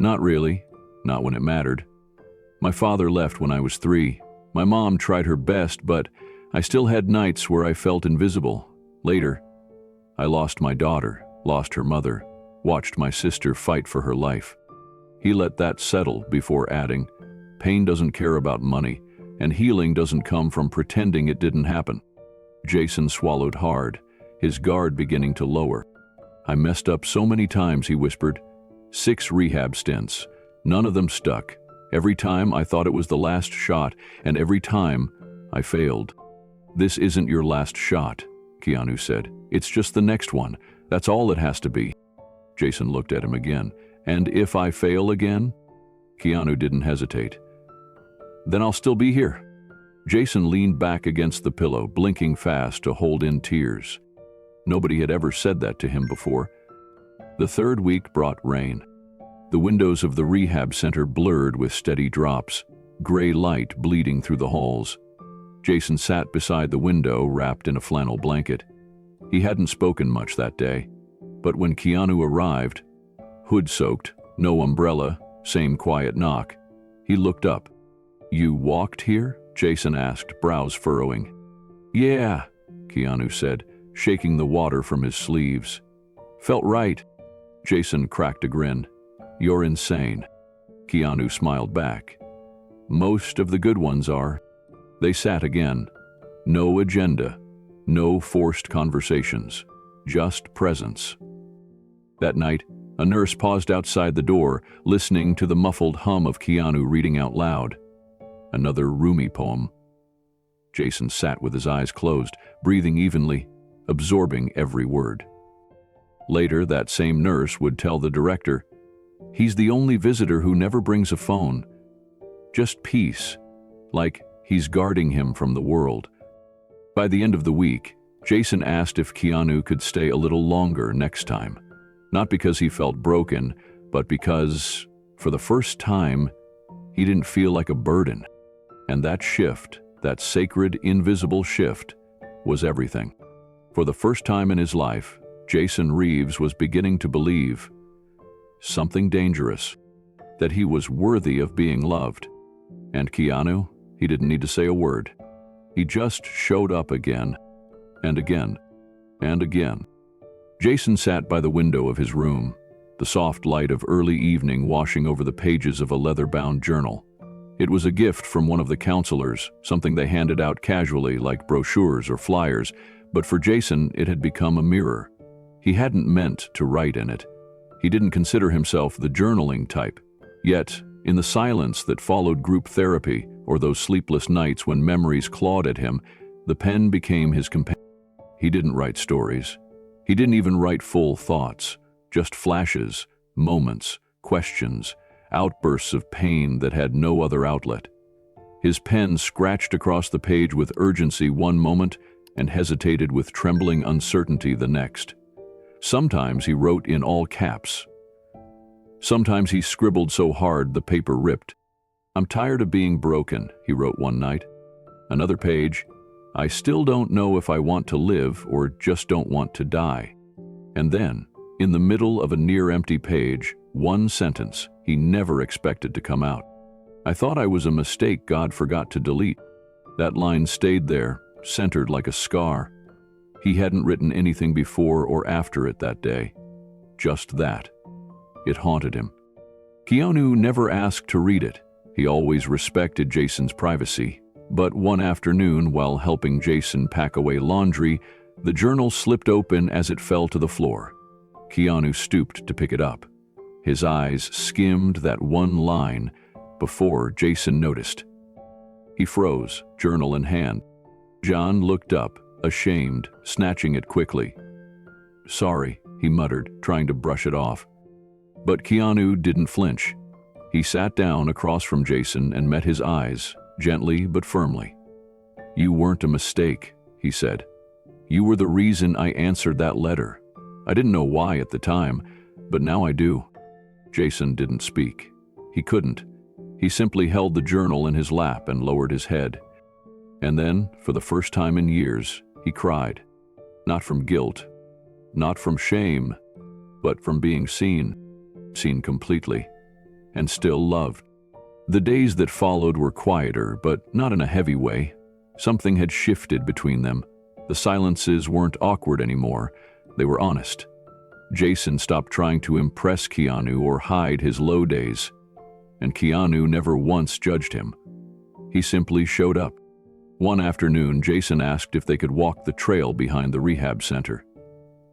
"Not really, not when it mattered. My father left when I was 3. My mom tried her best, but I still had nights where I felt invisible. Later, I lost my daughter, lost her mother, watched my sister fight for her life." He let that settle before adding, "Pain doesn't care about money, and healing doesn't come from pretending it didn't happen." Jason swallowed hard, his guard beginning to lower. "I messed up so many times," he whispered. 6 rehab stints. None of them stuck. Every time I thought it was the last shot, and every time I failed." "This isn't your last shot," Keanu said. "It's just the next one. That's all it has to be." Jason looked at him again. "And if I fail again?" Keanu didn't hesitate. "Then I'll still be here." Jason leaned back against the pillow, blinking fast to hold in tears. Nobody had ever said that to him before. The third week brought rain. The windows of the rehab center blurred with steady drops, gray light bleeding through the halls. Jason sat beside the window, wrapped in a flannel blanket. He hadn't spoken much that day, but when Keanu arrived, hood-soaked, no umbrella, same quiet knock, he looked up. "You walked here?" Jason asked, brows furrowing. "Yeah," Keanu said, shaking the water from his sleeves. "Felt right." Jason cracked a grin. "You're insane." Keanu smiled back. "Most of the good ones are." They sat again. No agenda, no forced conversations, just presence. That night, a nurse paused outside the door, listening to the muffled hum of Keanu reading out loud. Another Rumi poem. Jason sat with his eyes closed, breathing evenly, absorbing every word. Later, that same nurse would tell the director, "He's the only visitor who never brings a phone. Just peace, like he's guarding him from the world." By the end of the week, Jason asked if Keanu could stay a little longer next time. Not because he felt broken, but because, for the first time, he didn't feel like a burden. And that shift, that sacred, invisible shift, was everything. For the first time in his life, Jason Reeves was beginning to believe something dangerous, that he was worthy of being loved. And Keanu, he didn't need to say a word. He just showed up again, and again, and again. Jason sat by the window of his room, the soft light of early evening washing over the pages of a leather-bound journal. It was a gift from one of the counselors, something they handed out casually like brochures or flyers, but for Jason it had become a mirror. He hadn't meant to write in it. He didn't consider himself the journaling type. Yet, in the silence that followed group therapy, or those sleepless nights when memories clawed at him, the pen became his companion. He didn't write stories. He didn't even write full thoughts, just flashes, moments, questions, outbursts of pain that had no other outlet. His pen scratched across the page with urgency one moment and hesitated with trembling uncertainty the next. Sometimes he wrote in all caps. Sometimes he scribbled so hard the paper ripped. "I'm tired of being broken," he wrote one night. Another page, "I still don't know if I want to live or just don't want to die." And then, in the middle of a near-empty page, one sentence he never expected to come out. "I thought I was a mistake God forgot to delete." That line stayed there, centered like a scar. He hadn't written anything before or after it that day. Just that. It haunted him. Keanu never asked to read it. He always respected Jason's privacy. But one afternoon, while helping Jason pack away laundry, the journal slipped open as it fell to the floor. Keanu stooped to pick it up. His eyes skimmed that one line before Jason noticed. He froze, journal in hand. John looked up, ashamed, snatching it quickly. "Sorry," he muttered, trying to brush it off. But Keanu didn't flinch. He sat down across from Jason and met his eyes, gently but firmly. "You weren't a mistake," he said. "You were the reason I answered that letter. I didn't know why at the time, but now I do." Jason didn't speak. He couldn't. He simply held the journal in his lap and lowered his head. And then, for the first time in years, he cried. Not from guilt, not from shame, but from being seen completely, and still loved. The days that followed were quieter, but not in a heavy way. Something had shifted between them. The silences weren't awkward anymore. They were honest. Jason stopped trying to impress Keanu or hide his low days. And Keanu never once judged him. He simply showed up. One afternoon, Jason asked if they could walk the trail behind the rehab center.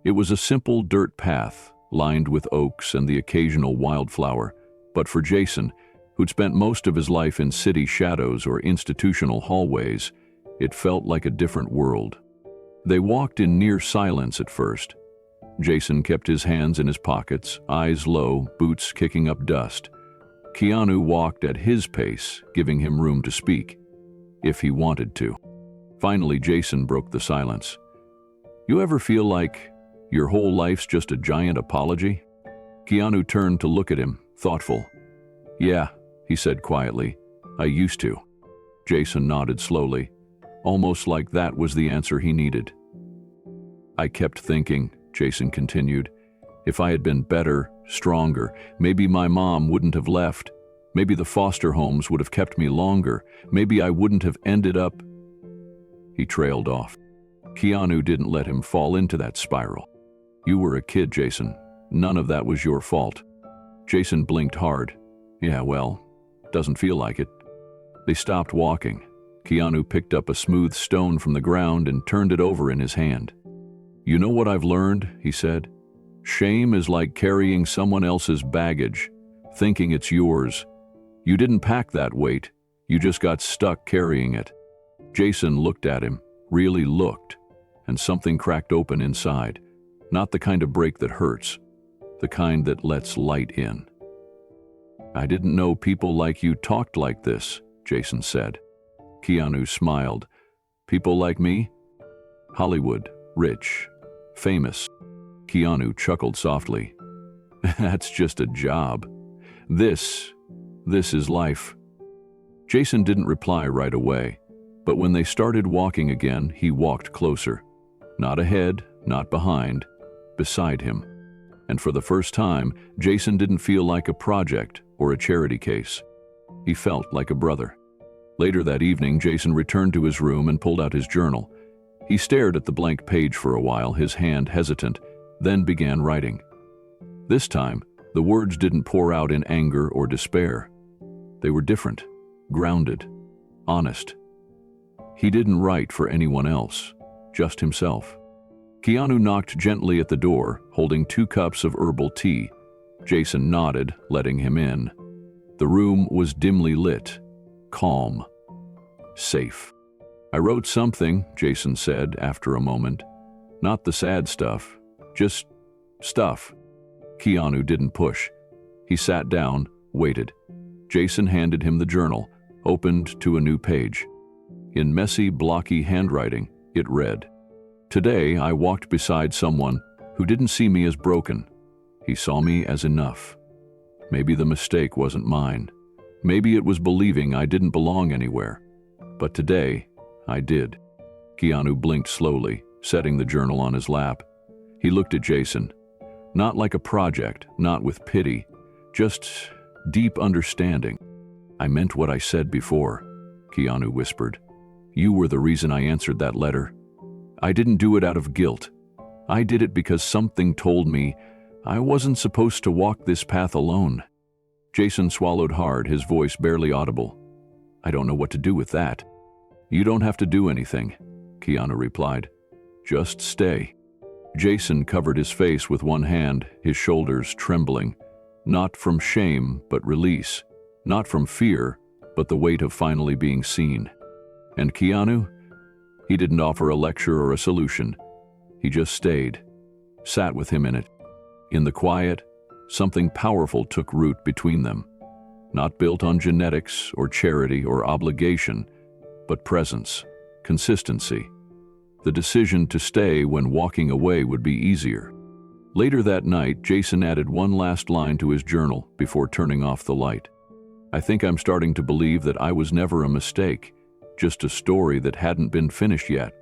It was a simple dirt path, lined with oaks and the occasional wildflower. But for Jason, who'd spent most of his life in city shadows or institutional hallways, it felt like a different world. They walked in near silence at first. Jason kept his hands in his pockets, eyes low, boots kicking up dust. Keanu walked at his pace, giving him room to speak, if he wanted to. Finally, Jason broke the silence. "You ever feel like your whole life's just a giant apology?" Keanu turned to look at him, thoughtful. "Yeah," he said quietly. "I used to." Jason nodded slowly, almost like that was the answer he needed. "I kept thinking," Jason continued, "if I had been better, stronger, maybe my mom wouldn't have left. Maybe the foster homes would have kept me longer. Maybe I wouldn't have ended up..." He trailed off. Keanu didn't let him fall into that spiral. "You were a kid, Jason. None of that was your fault." Jason blinked hard. "Yeah, well, doesn't feel like it." They stopped walking. Keanu picked up a smooth stone from the ground and turned it over in his hand. "You know what I've learned?" he said. "Shame is like carrying someone else's baggage, thinking it's yours. You didn't pack that weight, you just got stuck carrying it." Jason looked at him, really looked, and something cracked open inside. Not the kind of break that hurts, the kind that lets light in. "I didn't know people like you talked like this," Jason said. Keanu smiled. "People like me? Hollywood, rich, famous." Keanu chuckled softly. That's just a job. This is life." Jason didn't reply right away, but when they started walking again, he walked closer. Not ahead, not behind, beside him. And for the first time, Jason didn't feel like a project or a charity case. He felt like a brother. Later that evening, Jason returned to his room and pulled out his journal. He stared at the blank page for a while, his hand hesitant, then began writing. This time, the words didn't pour out in anger or despair. They were different, grounded, honest. He didn't write for anyone else, just himself. Keanu knocked gently at the door, holding 2 cups of herbal tea. Jason nodded, letting him in. The room was dimly lit, calm, safe. "I wrote something," Jason said after a moment. "Not the sad stuff, just stuff." Keanu didn't push. He sat down, waited. Jason handed him the journal, opened to a new page. In messy, blocky handwriting, it read, "Today I walked beside someone who didn't see me as broken. He saw me as enough. Maybe the mistake wasn't mine. Maybe it was believing I didn't belong anywhere. But today, I did." Keanu blinked slowly, setting the journal on his lap. He looked at Jason. Not like a project, not with pity, just deep understanding. "I meant what I said before," Keanu whispered. "You were the reason I answered that letter. I didn't do it out of guilt. I did it because something told me I wasn't supposed to walk this path alone." Jason swallowed hard, his voice barely audible. "I don't know what to do with that." "You don't have to do anything," Keanu replied. "Just stay." Jason covered his face with one hand, his shoulders trembling. Not from shame, but release. Not from fear, but the weight of finally being seen. And Keanu? He didn't offer a lecture or a solution. He just stayed, sat with him in it. In the quiet, something powerful took root between them. Not built on genetics or charity or obligation, but presence, consistency. The decision to stay when walking away would be easier. Later that night, Jason added one last line to his journal before turning off the light. "I think I'm starting to believe that I was never a mistake, just a story that hadn't been finished yet."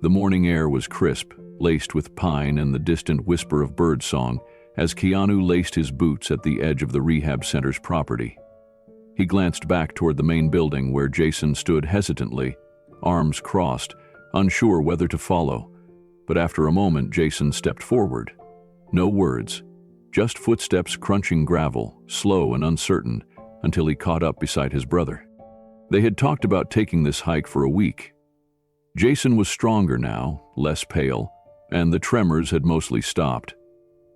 The morning air was crisp, laced with pine and the distant whisper of birdsong, as Keanu laced his boots at the edge of the rehab center's property. He glanced back toward the main building where Jason stood hesitantly, arms crossed, unsure whether to follow. But after a moment, Jason stepped forward. No words, just footsteps crunching gravel, slow and uncertain, until he caught up beside his brother. They had talked about taking this hike for a week. Jason was stronger now, less pale, and the tremors had mostly stopped.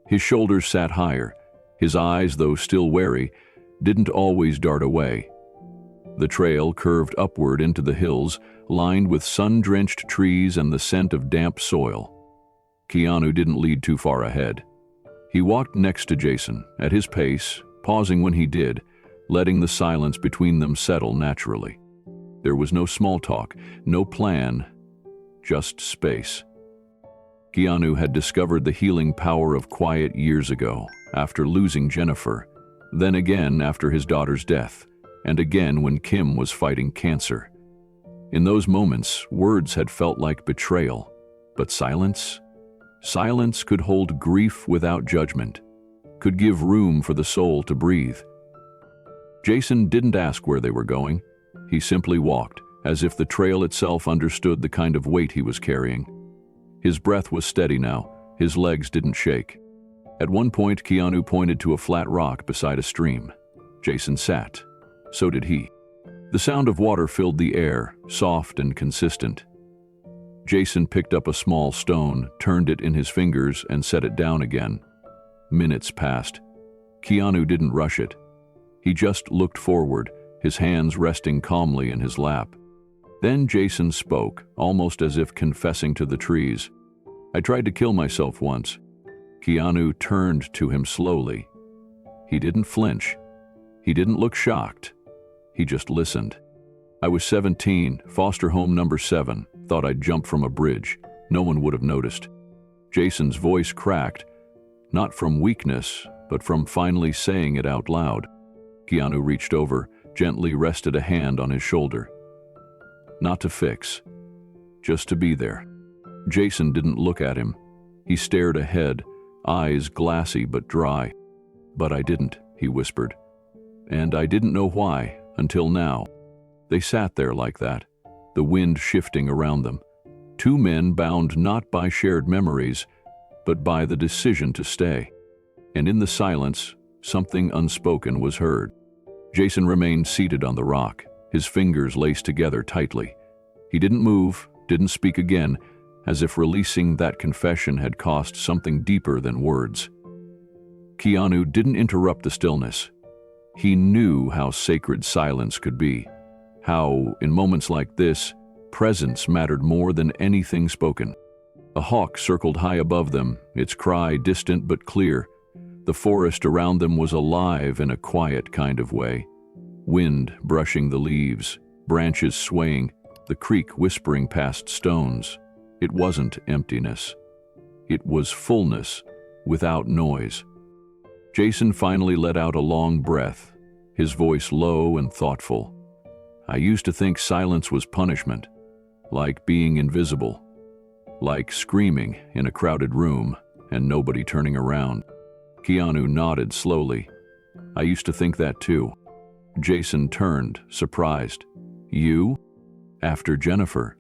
His shoulders sat higher. His eyes, though still wary, didn't always dart away. The trail curved upward into the hills, lined with sun-drenched trees and the scent of damp soil. Keanu didn't lead too far ahead. He walked next to Jason, at his pace, pausing when he did, letting the silence between them settle naturally. There was no small talk, no plan, just space. Keanu had discovered the healing power of quiet years ago, after losing Jennifer, then again after his daughter's death, and again when Kim was fighting cancer. In those moments, words had felt like betrayal, but silence? Silence could hold grief without judgment, could give room for the soul to breathe. Jason didn't ask where they were going. He simply walked, as if the trail itself understood the kind of weight he was carrying. His breath was steady now, his legs didn't shake. At one point, Keanu pointed to a flat rock beside a stream. Jason sat. So did he. The sound of water filled the air, soft and consistent. Jason picked up a small stone, turned it in his fingers, and set it down again. Minutes passed. Keanu didn't rush it. He just looked forward, his hands resting calmly in his lap. Then Jason spoke, almost as if confessing to the trees. "I tried to kill myself once." Keanu turned to him slowly. He didn't flinch. He didn't look shocked. He just listened. "I was 17, foster home number 7, thought I'd jump from a bridge. No one would have noticed." Jason's voice cracked. Not from weakness, but from finally saying it out loud. Keanu reached over, gently rested a hand on his shoulder. Not to fix, just to be there. Jason didn't look at him. He stared ahead, eyes glassy but dry. "But I didn't," he whispered. "And I didn't know why, until now." They sat there like that, the wind shifting around them. Two men bound not by shared memories, but by the decision to stay. And in the silence, something unspoken was heard. Jason remained seated on the rock, his fingers laced together tightly. He didn't move, didn't speak again, as if releasing that confession had cost something deeper than words. Keanu didn't interrupt the stillness. He knew how sacred silence could be, how, in moments like this, presence mattered more than anything spoken. A hawk circled high above them, its cry distant but clear. The forest around them was alive in a quiet kind of way. Wind brushing the leaves, branches swaying, the creek whispering past stones. It wasn't emptiness. It was fullness, without noise. Jason finally let out a long breath, his voice low and thoughtful. "I used to think silence was punishment, like being invisible, like screaming in a crowded room and nobody turning around." Keanu nodded slowly. "I used to think that too." Jason turned, surprised. "You? After Jennifer?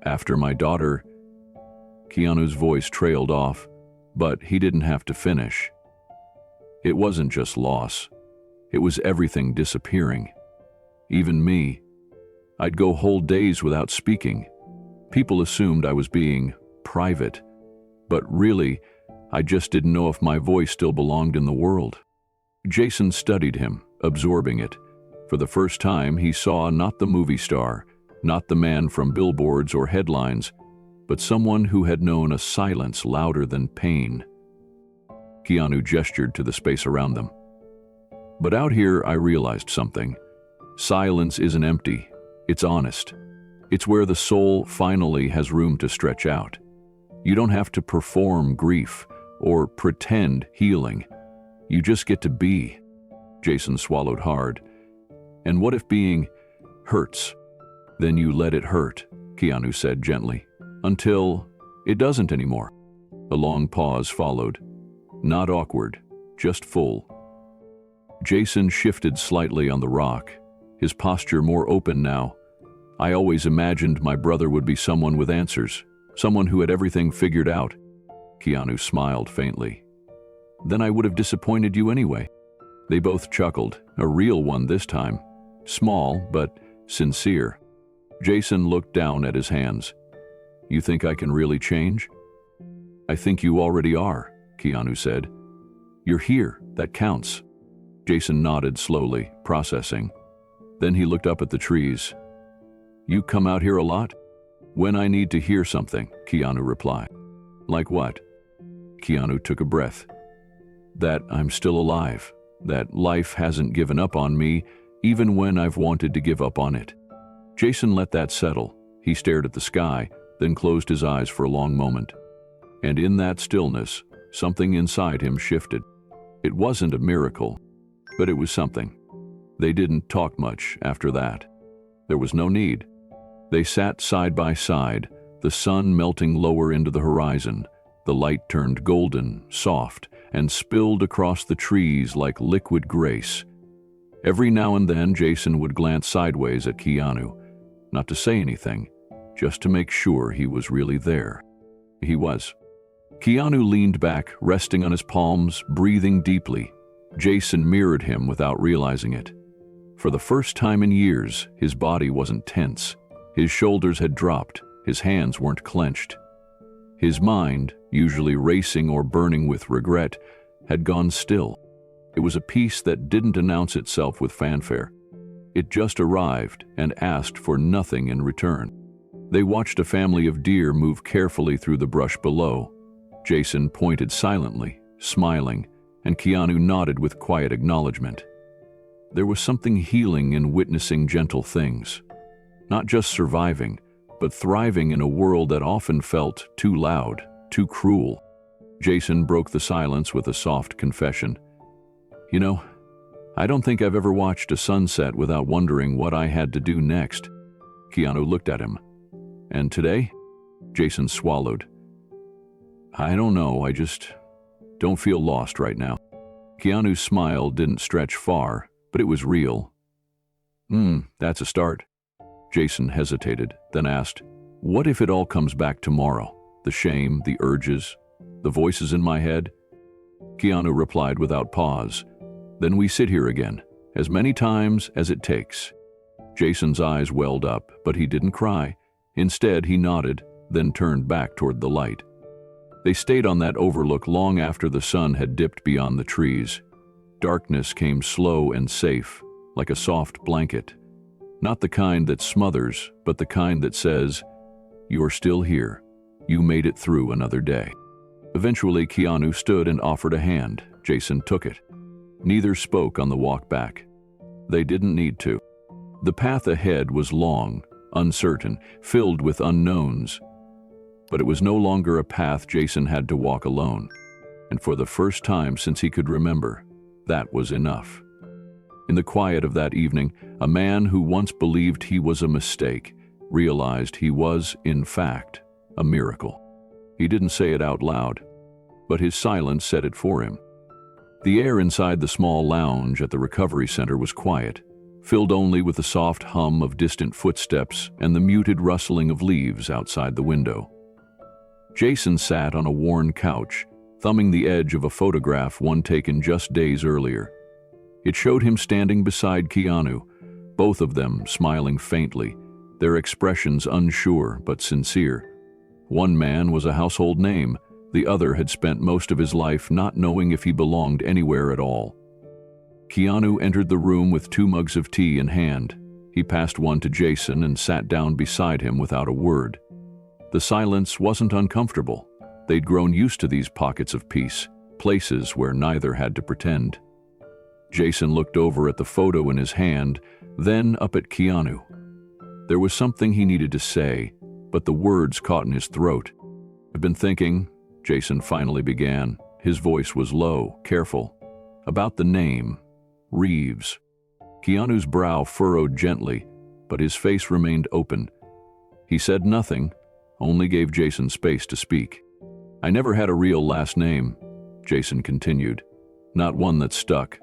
After my daughter?" Keanu's voice trailed off, but he didn't have to finish. It wasn't just loss. It was everything disappearing. Even me. I'd go whole days without speaking. People assumed I was being private, but really, I just didn't know if my voice still belonged in the world. Jason studied him, absorbing it. For the first time, he saw not the movie star, not the man from billboards or headlines, but someone who had known a silence louder than pain. Keanu gestured to the space around them. "But out here, I realized something. Silence isn't empty. It's honest. It's where the soul finally has room to stretch out. You don't have to perform grief or pretend healing. You just get to be." Jason swallowed hard. "And what if being hurts? Then you let it hurt," Keanu said gently, "until it doesn't anymore." A long pause followed. Not awkward, just full. Jason shifted slightly on the rock, his posture more open now. "I always imagined my brother would be someone with answers, someone who had everything figured out." Keanu smiled faintly. "Then I would have disappointed you anyway." They both chuckled, a real one this time. Small, but sincere. Jason looked down at his hands. "You think I can really change?" "I think you already are," Keanu said. "You're here, that counts." Jason nodded slowly, processing. Then he looked up at the trees. "You come out here a lot?" "When I need to hear something," Keanu replied. "Like what?" Keanu took a breath. "That I'm still alive, that life hasn't given up on me, even when I've wanted to give up on it." Jason let that settle. He stared at the sky, then closed his eyes for a long moment. And in that stillness, something inside him shifted. It wasn't a miracle, but it was something. They didn't talk much after that. There was no need. They sat side by side, the sun melting lower into the horizon. The light turned golden, soft, and spilled across the trees like liquid grace. Every now and then, Jason would glance sideways at Keanu, not to say anything, just to make sure he was really there. He was. Keanu leaned back, resting on his palms, breathing deeply. Jason mirrored him without realizing it. For the first time in years, his body wasn't tense. His shoulders had dropped, his hands weren't clenched. His mind, usually racing or burning with regret, had gone still. It was a peace that didn't announce itself with fanfare. It just arrived and asked for nothing in return. They watched a family of deer move carefully through the brush below. Jason pointed silently, smiling, and Keanu nodded with quiet acknowledgement. There was something healing in witnessing gentle things. Not just surviving, but thriving in a world that often felt too loud, too cruel. Jason broke the silence with a soft confession. You know, I don't think I've ever watched a sunset without wondering what I had to do next. Keanu looked at him. And today? Jason swallowed. I don't know, I just don't feel lost right now. Keanu's smile didn't stretch far, but it was real. That's a start. Jason hesitated, then asked, what if it all comes back tomorrow? The shame, the urges, the voices in my head? Keanu replied without pause. Then we sit here again, as many times as it takes. Jason's eyes welled up, but he didn't cry. Instead, he nodded, then turned back toward the light. They stayed on that overlook long after the sun had dipped beyond the trees. Darkness came slow and safe, like a soft blanket. Not the kind that smothers, but the kind that says, "You're still here. You made it through another day." Eventually, Keanu stood and offered a hand. Jason took it. Neither spoke on the walk back. They didn't need to. The path ahead was long, uncertain, filled with unknowns. But it was no longer a path Jason had to walk alone. And for the first time since he could remember, that was enough. In the quiet of that evening, a man who once believed he was a mistake realized he was, in fact, a miracle. He didn't say it out loud, but his silence said it for him. The air inside the small lounge at the recovery center was quiet, filled only with the soft hum of distant footsteps and the muted rustling of leaves outside the window. Jason sat on a worn couch, thumbing the edge of a photograph one taken just days earlier. It showed him standing beside Keanu, both of them smiling faintly, their expressions unsure but sincere. One man was a household name, the other had spent most of his life not knowing if he belonged anywhere at all. Keanu entered the room with 2 mugs of tea in hand. He passed one to Jason and sat down beside him without a word. The silence wasn't uncomfortable. They'd grown used to these pockets of peace, places where neither had to pretend. Jason looked over at the photo in his hand, then up at Keanu. There was something he needed to say, but the words caught in his throat. "I've been thinking," Jason finally began. His voice was low, careful. "About the name, Reeves." Keanu's brow furrowed gently, but his face remained open. He said nothing, only gave Jason space to speak. "I never had a real last name," Jason continued. "Not one that stuck.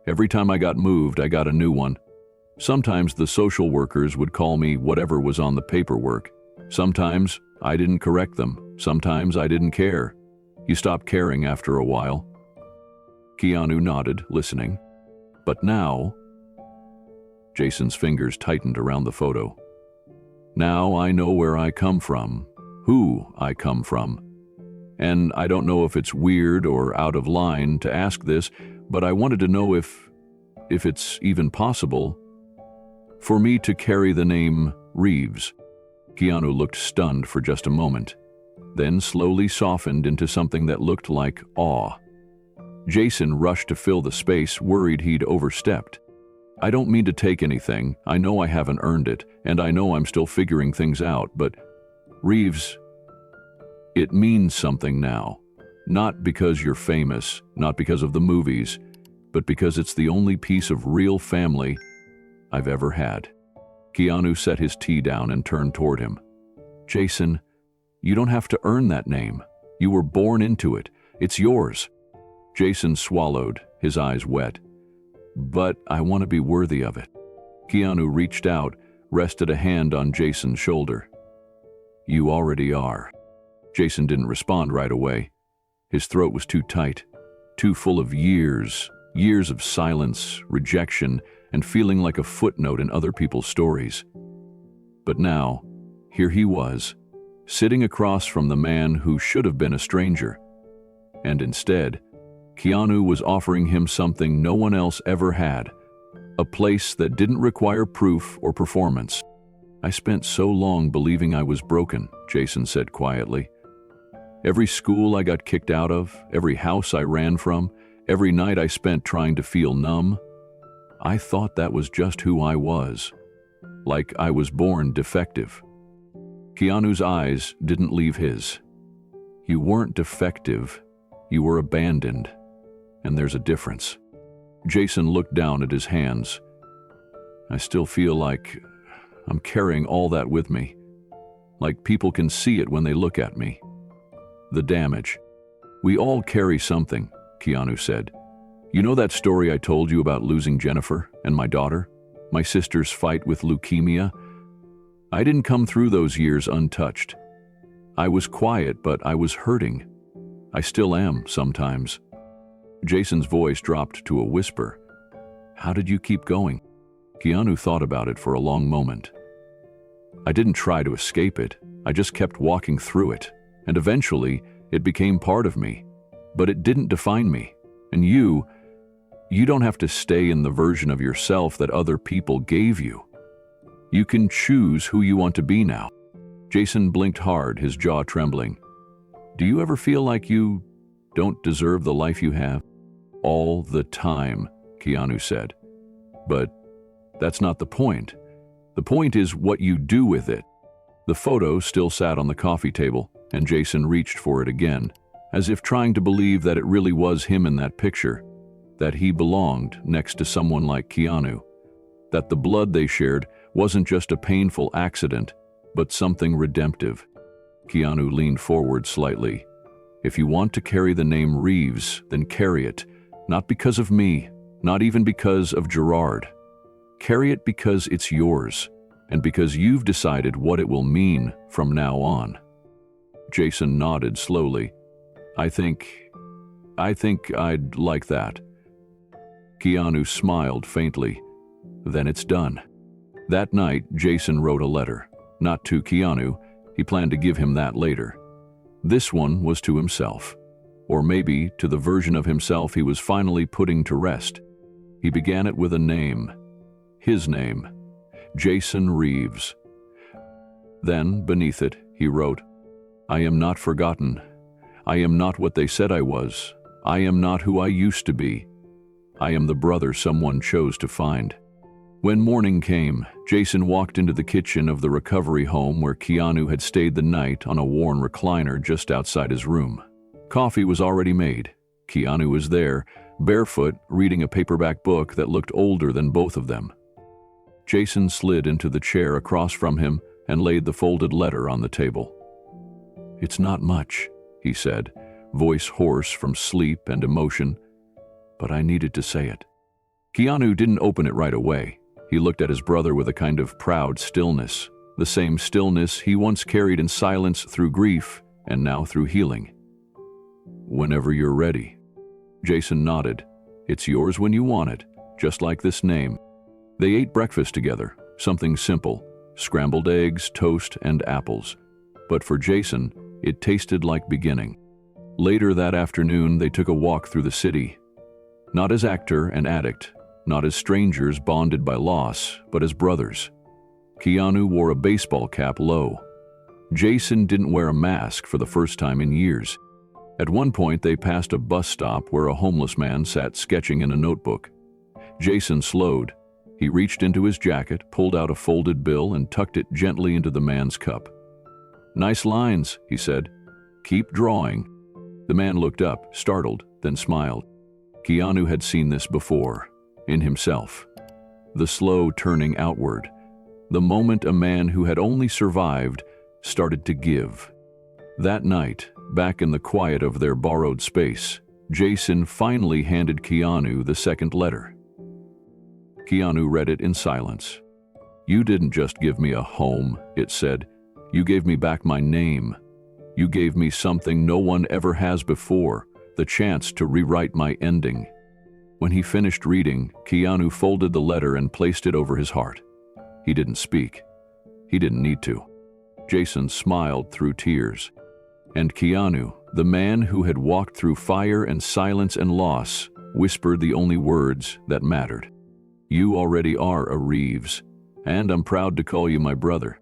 Every time I got moved, I got a new one. Sometimes the social workers would call me whatever was on the paperwork. Sometimes I didn't correct them. Sometimes I didn't care. You stop caring after a while." Keanu nodded, listening. "But now..." Jason's fingers tightened around the photo. "Now I know where I come from, who I come from. And I don't know if it's weird or out of line to ask this, but I wanted to know if it's even possible for me to carry the name Reeves." Keanu looked stunned for just a moment, then slowly softened into something that looked like awe. Jason rushed to fill the space, worried he'd overstepped. "I don't mean to take anything. I know I haven't earned it, and I know I'm still figuring things out, but Reeves, it means something now. Not because you're famous, not because of the movies, but because it's the only piece of real family I've ever had." Keanu set his tea down and turned toward him. "Jason, you don't have to earn that name. You were born into it. It's yours." Jason swallowed, his eyes wet. "But I want to be worthy of it." Keanu reached out, rested a hand on Jason's shoulder. "You already are." Jason didn't respond right away. His throat was too tight, too full of years of silence, rejection, and feeling like a footnote in other people's stories. But now, here he was, sitting across from the man who should have been a stranger. And instead, Keanu was offering him something no one else ever had, a place that didn't require proof or performance. "I spent so long believing I was broken," Jason said quietly. "Every school I got kicked out of, every house I ran from, every night I spent trying to feel numb, I thought that was just who I was, like I was born defective." Keanu's eyes didn't leave his. "You weren't defective. You were abandoned, and there's a difference." Jason looked down at his hands. "I still feel like I'm carrying all that with me. Like people can see it when they look at me. The damage. We all carry something," Keanu said. "You know that story I told you about losing Jennifer and my daughter? My sister's fight with leukemia? I didn't come through those years untouched. I was quiet, but I was hurting. I still am sometimes." Jason's voice dropped to a whisper. "How did you keep going?" Keanu thought about it for a long moment. "I didn't try to escape it. I just kept walking through it. And eventually, it became part of me. But it didn't define me. And you don't have to stay in the version of yourself that other people gave you. You can choose who you want to be now." Jason blinked hard, his jaw trembling. "Do you ever feel like you don't deserve the life you have?" "All the time," Keanu said. "But that's not the point. The point is what you do with it." The photo still sat on the coffee table, and Jason reached for it again, as if trying to believe that it really was him in that picture, that he belonged next to someone like Keanu, that the blood they shared wasn't just a painful accident, but something redemptive. Keanu leaned forward slightly. "If you want to carry the name Reeves, then carry it, not because of me, not even because of Gerard. Carry it because it's yours, and because you've decided what it will mean from now on." Jason nodded slowly. I think I'd like that." Keanu smiled faintly. "Then it's done." That night, Jason wrote a letter. Not to Keanu, he planned to give him that later. This one was to himself. Or maybe to the version of himself he was finally putting to rest. He began it with a name. His name. Jason Reeves. Then, beneath it, he wrote, "I am not forgotten. I am not what they said I was. I am not who I used to be. I am the brother someone chose to find." When morning came, Jason walked into the kitchen of the recovery home where Keanu had stayed the night on a worn recliner just outside his room. Coffee was already made. Keanu was there, barefoot, reading a paperback book that looked older than both of them. Jason slid into the chair across from him and laid the folded letter on the table. "It's not much," he said, voice hoarse from sleep and emotion, "but I needed to say it." Keanu didn't open it right away. He looked at his brother with a kind of proud stillness, the same stillness he once carried in silence through grief and now through healing. "Whenever you're ready." Jason nodded. "It's yours when you want it, just like this name." They ate breakfast together, something simple, scrambled eggs, toast, and apples. But for Jason, it tasted like beginning. Later that afternoon, they took a walk through the city. Not as actor and addict, not as strangers bonded by loss, but as brothers. Keanu wore a baseball cap low. Jason didn't wear a mask for the first time in years. At one point, they passed a bus stop where a homeless man sat sketching in a notebook. Jason slowed. He reached into his jacket, pulled out a folded bill, and tucked it gently into the man's cup. "Nice lines," he said. "Keep drawing." The man looked up, startled, then smiled. Keanu had seen this before, in himself. The slow turning outward. The moment a man who had only survived started to give. That night, back in the quiet of their borrowed space, Jason finally handed Keanu the second letter. Keanu read it in silence. "You didn't just give me a home," it said. "You gave me back my name. You gave me something no one ever has before, the chance to rewrite my ending." When he finished reading, Keanu folded the letter and placed it over his heart. He didn't speak. He didn't need to. Jason smiled through tears. And Keanu, the man who had walked through fire and silence and loss, whispered the only words that mattered. "You already are a Reeves, and I'm proud to call you my brother."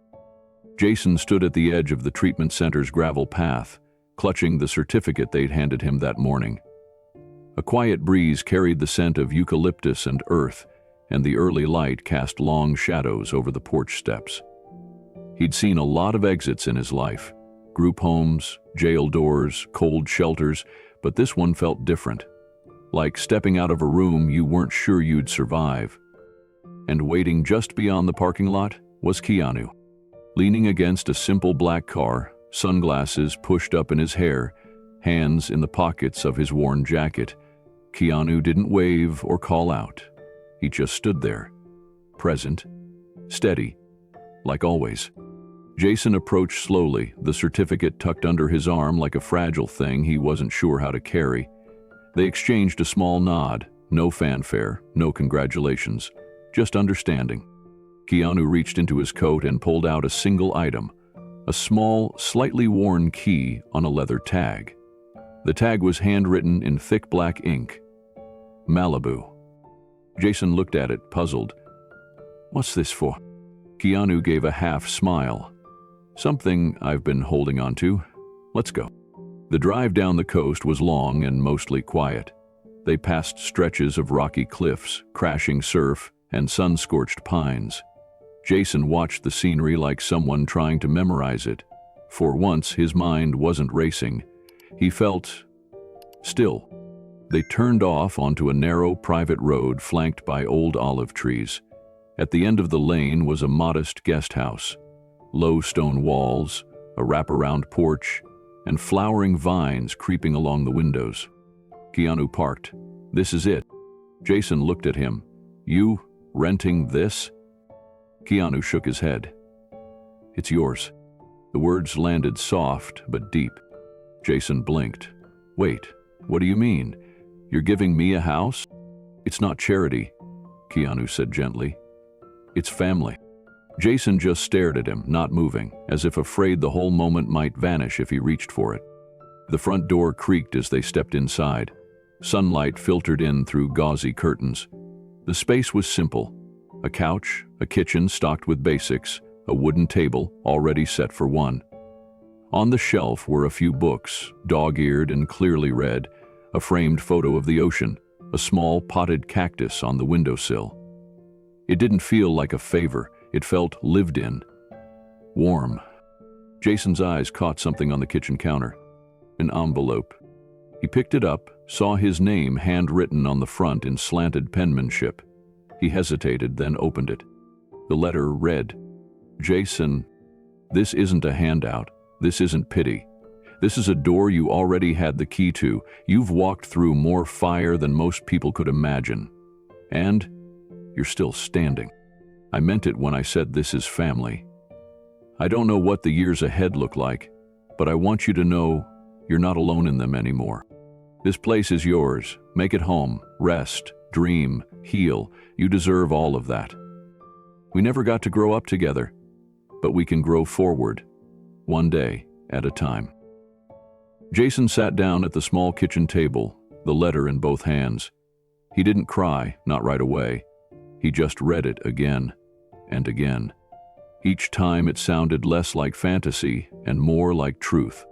Jason stood at the edge of the treatment center's gravel path, clutching the certificate they'd handed him that morning. A quiet breeze carried the scent of eucalyptus and earth, and the early light cast long shadows over the porch steps. He'd seen a lot of exits in his life, group homes, jail doors, cold shelters, but this one felt different, like stepping out of a room you weren't sure you'd survive. And waiting just beyond the parking lot was Keanu. Leaning against a simple black car, sunglasses pushed up in his hair, hands in the pockets of his worn jacket, Keanu didn't wave or call out. He just stood there, present, steady, like always. Jason approached slowly, the certificate tucked under his arm like a fragile thing he wasn't sure how to carry. They exchanged a small nod, no fanfare, no congratulations, just understanding. Keanu reached into his coat and pulled out a single item, a small, slightly worn key on a leather tag. The tag was handwritten in thick black ink. Malibu. Jason looked at it, puzzled. "What's this for?" Keanu gave a half smile. "Something I've been holding on to. Let's go." The drive down the coast was long and mostly quiet. They passed stretches of rocky cliffs, crashing surf, and sun-scorched pines. Jason watched the scenery like someone trying to memorize it. For once, his mind wasn't racing. He felt still. They turned off onto a narrow private road flanked by old olive trees. At the end of the lane was a modest guest house. Low stone walls, a wraparound porch, and flowering vines creeping along the windows. Keanu parked. "This is it." Jason looked at him. "You renting this?" Keanu shook his head. "It's yours." The words landed soft but deep. Jason blinked. "Wait, what do you mean? You're giving me a house?" "It's not charity," Keanu said gently. "It's family." Jason just stared at him, not moving, as if afraid the whole moment might vanish if he reached for it. The front door creaked as they stepped inside. Sunlight filtered in through gauzy curtains. The space was simple. A couch, a kitchen stocked with basics, a wooden table already set for one. On the shelf were a few books, dog-eared and clearly read, a framed photo of the ocean, a small potted cactus on the windowsill. It didn't feel like a favor. It felt lived in. Warm. Jason's eyes caught something on the kitchen counter. An envelope. He picked it up, saw his name handwritten on the front in slanted penmanship. He hesitated, then opened it. The letter read, "Jason, this isn't a handout. This isn't pity. This is a door you already had the key to. You've walked through more fire than most people could imagine. And you're still standing. I meant it when I said this is family. I don't know what the years ahead look like, but I want you to know you're not alone in them anymore. This place is yours. Make it home. Rest, dream, heal. You deserve all of that. We never got to grow up together, but we can grow forward, one day at a time." Jason sat down at the small kitchen table, the letter in both hands. He didn't cry, not right away. He just read it again and again. Each time it sounded less like fantasy and more like truth.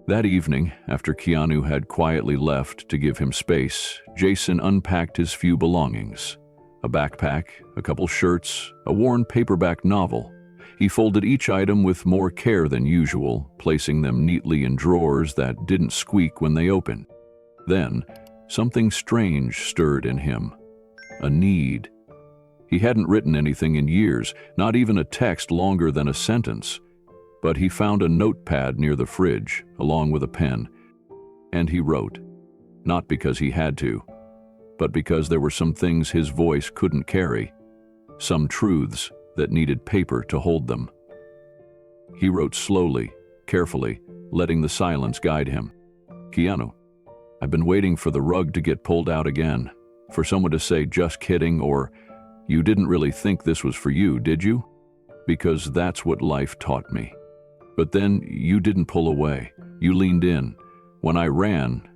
That evening, after Keanu had quietly left to give him space, Jason unpacked his few belongings. A backpack, a couple shirts, a worn paperback novel. He folded each item with more care than usual, placing them neatly in drawers that didn't squeak when they opened. Then, something strange stirred in him. A need. He hadn't written anything in years, not even a text longer than a sentence. But he found a notepad near the fridge, along with a pen. And he wrote. Not because he had to, but because there were some things his voice couldn't carry. Some truths that needed paper to hold them. He wrote slowly, carefully, letting the silence guide him. "Keanu, I've been waiting for the rug to get pulled out again, for someone to say just kidding or you didn't really think this was for you, did you? Because that's what life taught me. But then you didn't pull away. You leaned in. When I ran,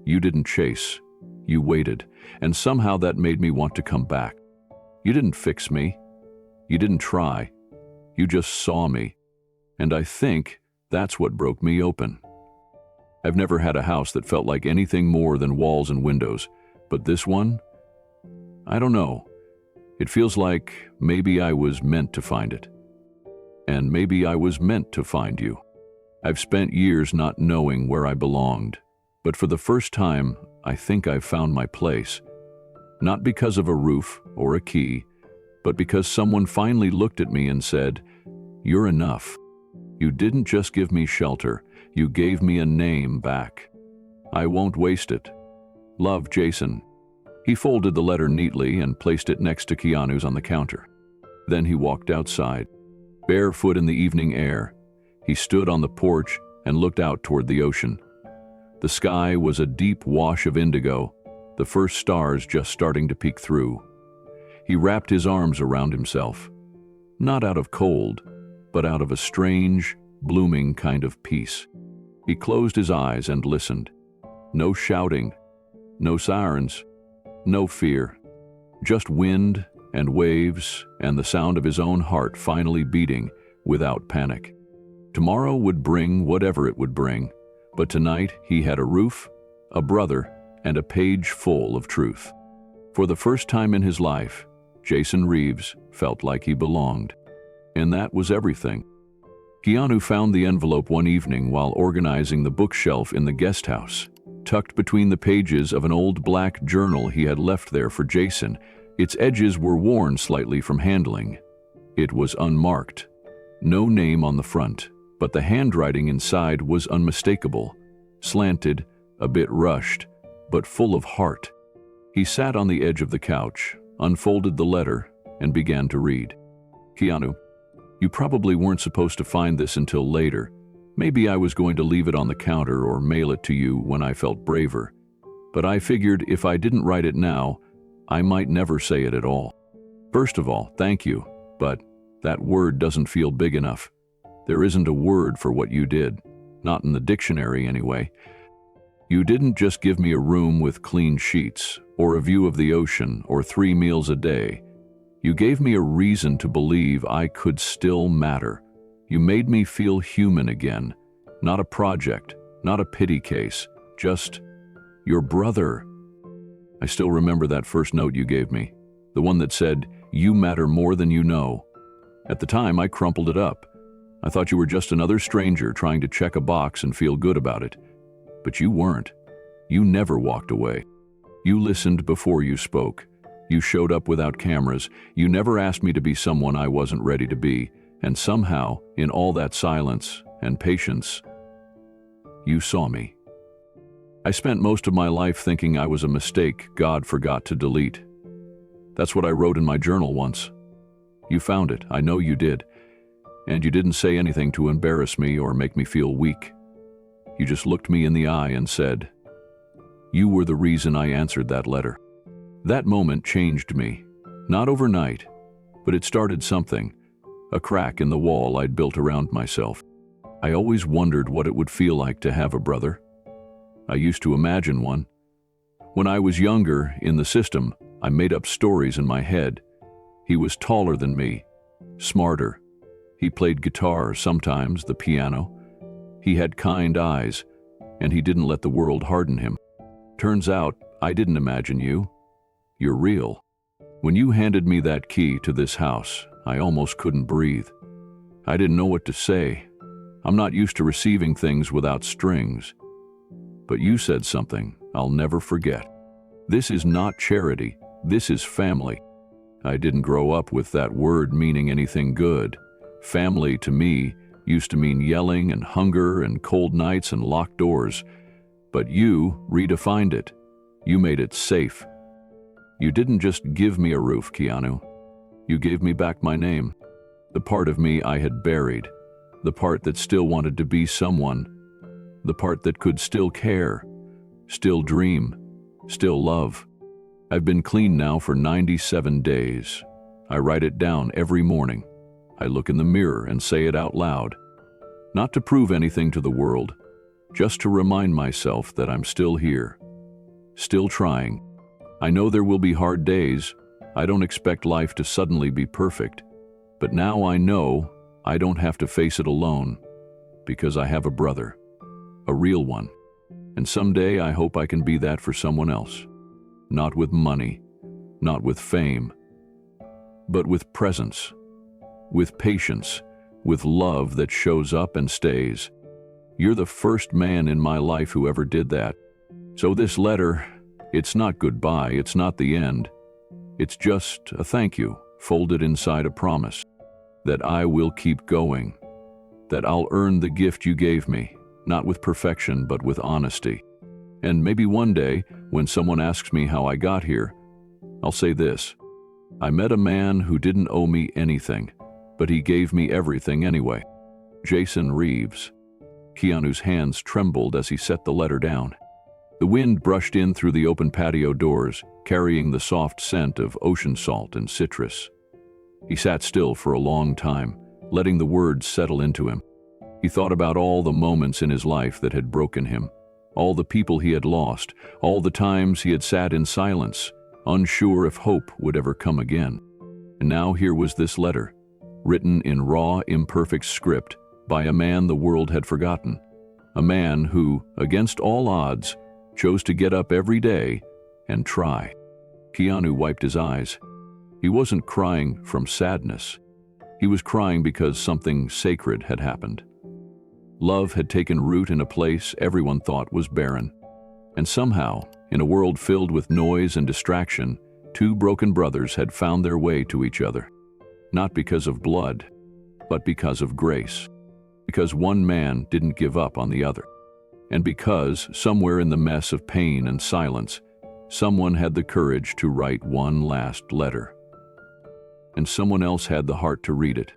you didn't chase. You waited, and somehow that made me want to come back. You didn't fix me. You didn't try. You just saw me. And I think that's what broke me open. I've never had a house that felt like anything more than walls and windows, but this one? I don't know. It feels like maybe I was meant to find it. And maybe I was meant to find you. I've spent years not knowing where I belonged, But for the first time, I think I've found my place. Not because of a roof or a key, but because someone finally looked at me and said, "You're enough. You didn't just give me shelter, you gave me a name back. I won't waste it. Love, Jason." He folded the letter neatly and placed it next to Keanu's on the counter. Then he walked outside. Barefoot in the evening air, he stood on the porch and looked out toward the ocean. The sky was a deep wash of indigo, the first stars just starting to peek through. He wrapped his arms around himself, not out of cold, but out of a strange, blooming kind of peace. He closed his eyes and listened. No shouting, no sirens, no fear, just wind and waves and the sound of his own heart finally beating without panic. Tomorrow would bring whatever it would bring, but tonight he had a roof, a brother, and a page full of truth. For the first time in his life, Jason Reeves felt like he belonged. And that was everything. Keanu found the envelope one evening while organizing the bookshelf in the guest house. Tucked between the pages of an old black journal he had left there for Jason, its edges were worn slightly from handling. It was unmarked. No name on the front, but the handwriting inside was unmistakable, slanted, a bit rushed, but full of heart. He sat on the edge of the couch, unfolded the letter, and began to read. "Keanu, you probably weren't supposed to find this until later. Maybe I was going to leave it on the counter or mail it to you when I felt braver. But I figured if I didn't write it now, I might never say it at all. First of all, thank you, but that word doesn't feel big enough. There isn't a word for what you did, not in the dictionary anyway. You didn't just give me a room with clean sheets, or a view of the ocean, or 3 meals a day. You gave me a reason to believe I could still matter. You made me feel human again, not a project, not a pity case, just your brother." I still remember that first note you gave me, the one that said, "You matter more than you know." At the time, I crumpled it up. I thought you were just another stranger trying to check a box and feel good about it. But you weren't. You never walked away. You listened before you spoke. You showed up without cameras. You never asked me to be someone I wasn't ready to be. And somehow, in all that silence and patience, you saw me. I spent most of my life thinking I was a mistake God forgot to delete. That's what I wrote in my journal once. You found it, I know you did. And you didn't say anything to embarrass me or make me feel weak. You just looked me in the eye and said, "You were the reason I answered that letter." That moment changed me. Not overnight, but it started something. A crack in the wall I'd built around myself. I always wondered what it would feel like to have a brother. I used to imagine one. When I was younger, in the system, I made up stories in my head. He was taller than me, smarter. He played guitar, sometimes the piano. He had kind eyes, and he didn't let the world harden him. Turns out, I didn't imagine you. You're real. When you handed me that key to this house, I almost couldn't breathe. I didn't know what to say. I'm not used to receiving things without strings. But you said something I'll never forget. This is not charity. This is family. I didn't grow up with that word meaning anything good. Family, to me, used to mean yelling and hunger and cold nights and locked doors. But you redefined it. You made it safe. You didn't just give me a roof, Keanu. You gave me back my name, the part of me I had buried, the part that still wanted to be someone, the part that could still care, still dream, still love. I've been clean now for 97 days. I write it down every morning. I look in the mirror and say it out loud. Not to prove anything to the world, just to remind myself that I'm still here, still trying. I know there will be hard days. I don't expect life to suddenly be perfect, but now I know I don't have to face it alone, because I have a brother, a real one, and someday I hope I can be that for someone else. Not with money, not with fame, but with presence, with patience, with love that shows up and stays. You're the first man in my life who ever did that, So this letter, it's not goodbye, it's not the end. It's just a thank you, folded inside a promise that I will keep going, that I'll earn the gift you gave me, not with perfection, but with honesty. And maybe one day, when someone asks me how I got here, I'll say this: I met a man who didn't owe me anything, but he gave me everything anyway. Jason Reeves. Keanu's hands trembled as he set the letter down. The wind brushed in through the open patio doors, carrying the soft scent of ocean salt and citrus. He sat still for a long time, letting the words settle into him. He thought about all the moments in his life that had broken him, all the people he had lost, all the times he had sat in silence, unsure if hope would ever come again. And now here was this letter, written in raw, imperfect script by a man the world had forgotten, a man who, against all odds, chose to get up every day and try. Keanu wiped his eyes. He wasn't crying from sadness. He was crying because something sacred had happened. Love had taken root in a place everyone thought was barren. And somehow, in a world filled with noise and distraction, two broken brothers had found their way to each other. Not because of blood, but because of grace. Because one man didn't give up on the other. And because, somewhere in the mess of pain and silence, someone had the courage to write one last letter. And someone else had the heart to read it.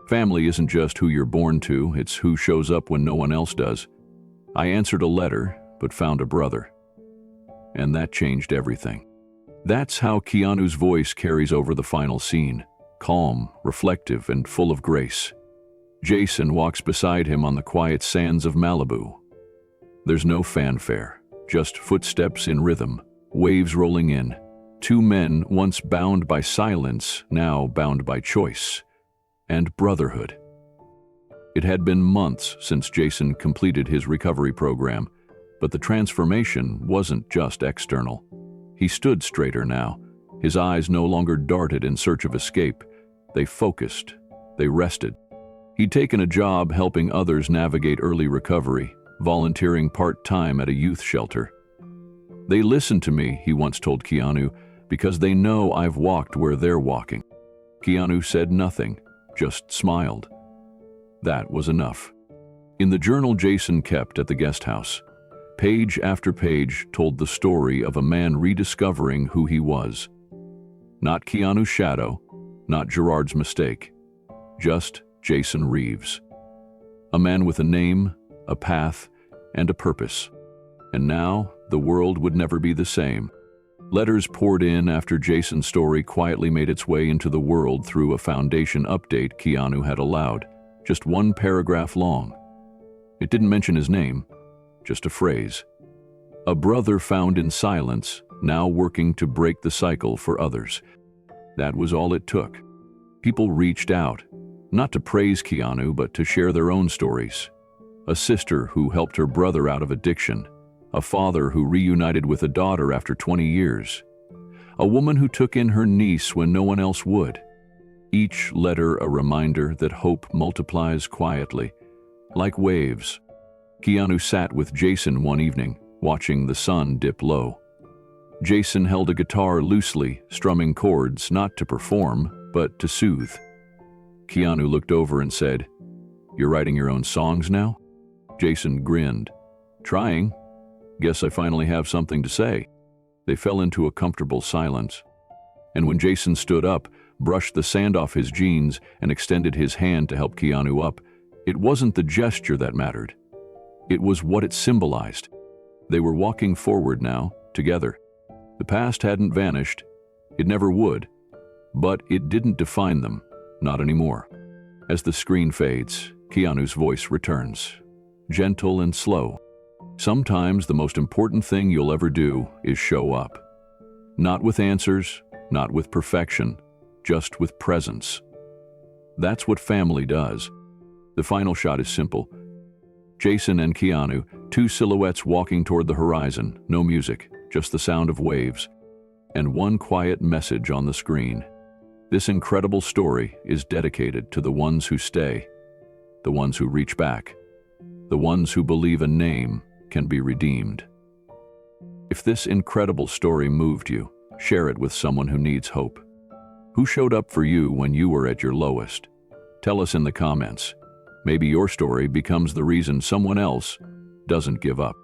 Family isn't just who you're born to, it's who shows up when no one else does. I answered a letter, but found a brother. And that changed everything. That's how Keanu's voice carries over the final scene, calm, reflective, and full of grace. Jason walks beside him on the quiet sands of Malibu. There's no fanfare, just footsteps in rhythm, waves rolling in. Two men once bound by silence, now bound by choice and brotherhood. It had been months since Jason completed his recovery program, but the transformation wasn't just external. He stood straighter now. His eyes no longer darted in search of escape. They focused. They rested. He'd taken a job helping others navigate early recovery, volunteering part-time at a youth shelter. They listen to me, he once told Keanu, because they know I've walked where they're walking. Keanu said nothing, just smiled. That was enough. In the journal Jason kept at the guest house, page after page told the story of a man rediscovering who he was. Not Keanu's shadow, not Gerard's mistake, just Jason Reeves. A man with a name, a path, and a purpose. And now, the world would never be the same. Letters poured in after Jason's story quietly made its way into the world through a foundation update Keanu had allowed, just one paragraph long. It didn't mention his name, just a phrase. A brother found in silence, now working to break the cycle for others. That was all it took. People reached out, not to praise Keanu, but to share their own stories. A sister who helped her brother out of addiction. A father who reunited with a daughter after 20 years. A woman who took in her niece when no one else would. Each letter a reminder that hope multiplies quietly, like waves. Keanu sat with Jason one evening, watching the sun dip low. Jason held a guitar loosely, strumming chords not to perform, but to soothe. Keanu looked over and said, "You're writing your own songs now?" Jason grinned. "Trying. Guess I finally have something to say." They fell into a comfortable silence. And when Jason stood up, brushed the sand off his jeans, and extended his hand to help Keanu up, it wasn't the gesture that mattered. It was what it symbolized. They were walking forward now, together. The past hadn't vanished. It never would. But it didn't define them, not anymore. As the screen fades, Keanu's voice returns, gentle and slow. Sometimes the most important thing you'll ever do is show up. Not with answers, not with perfection, just with presence. That's what family does. The final shot is simple. Jason and Keanu, two silhouettes walking toward the horizon, no music, just the sound of waves, and one quiet message on the screen. This incredible story is dedicated to the ones who stay, the ones who reach back, the ones who believe a name can be redeemed. If this incredible story moved you, share it with someone who needs hope. Who showed up for you when you were at your lowest? Tell us in the comments. Maybe your story becomes the reason someone else doesn't give up.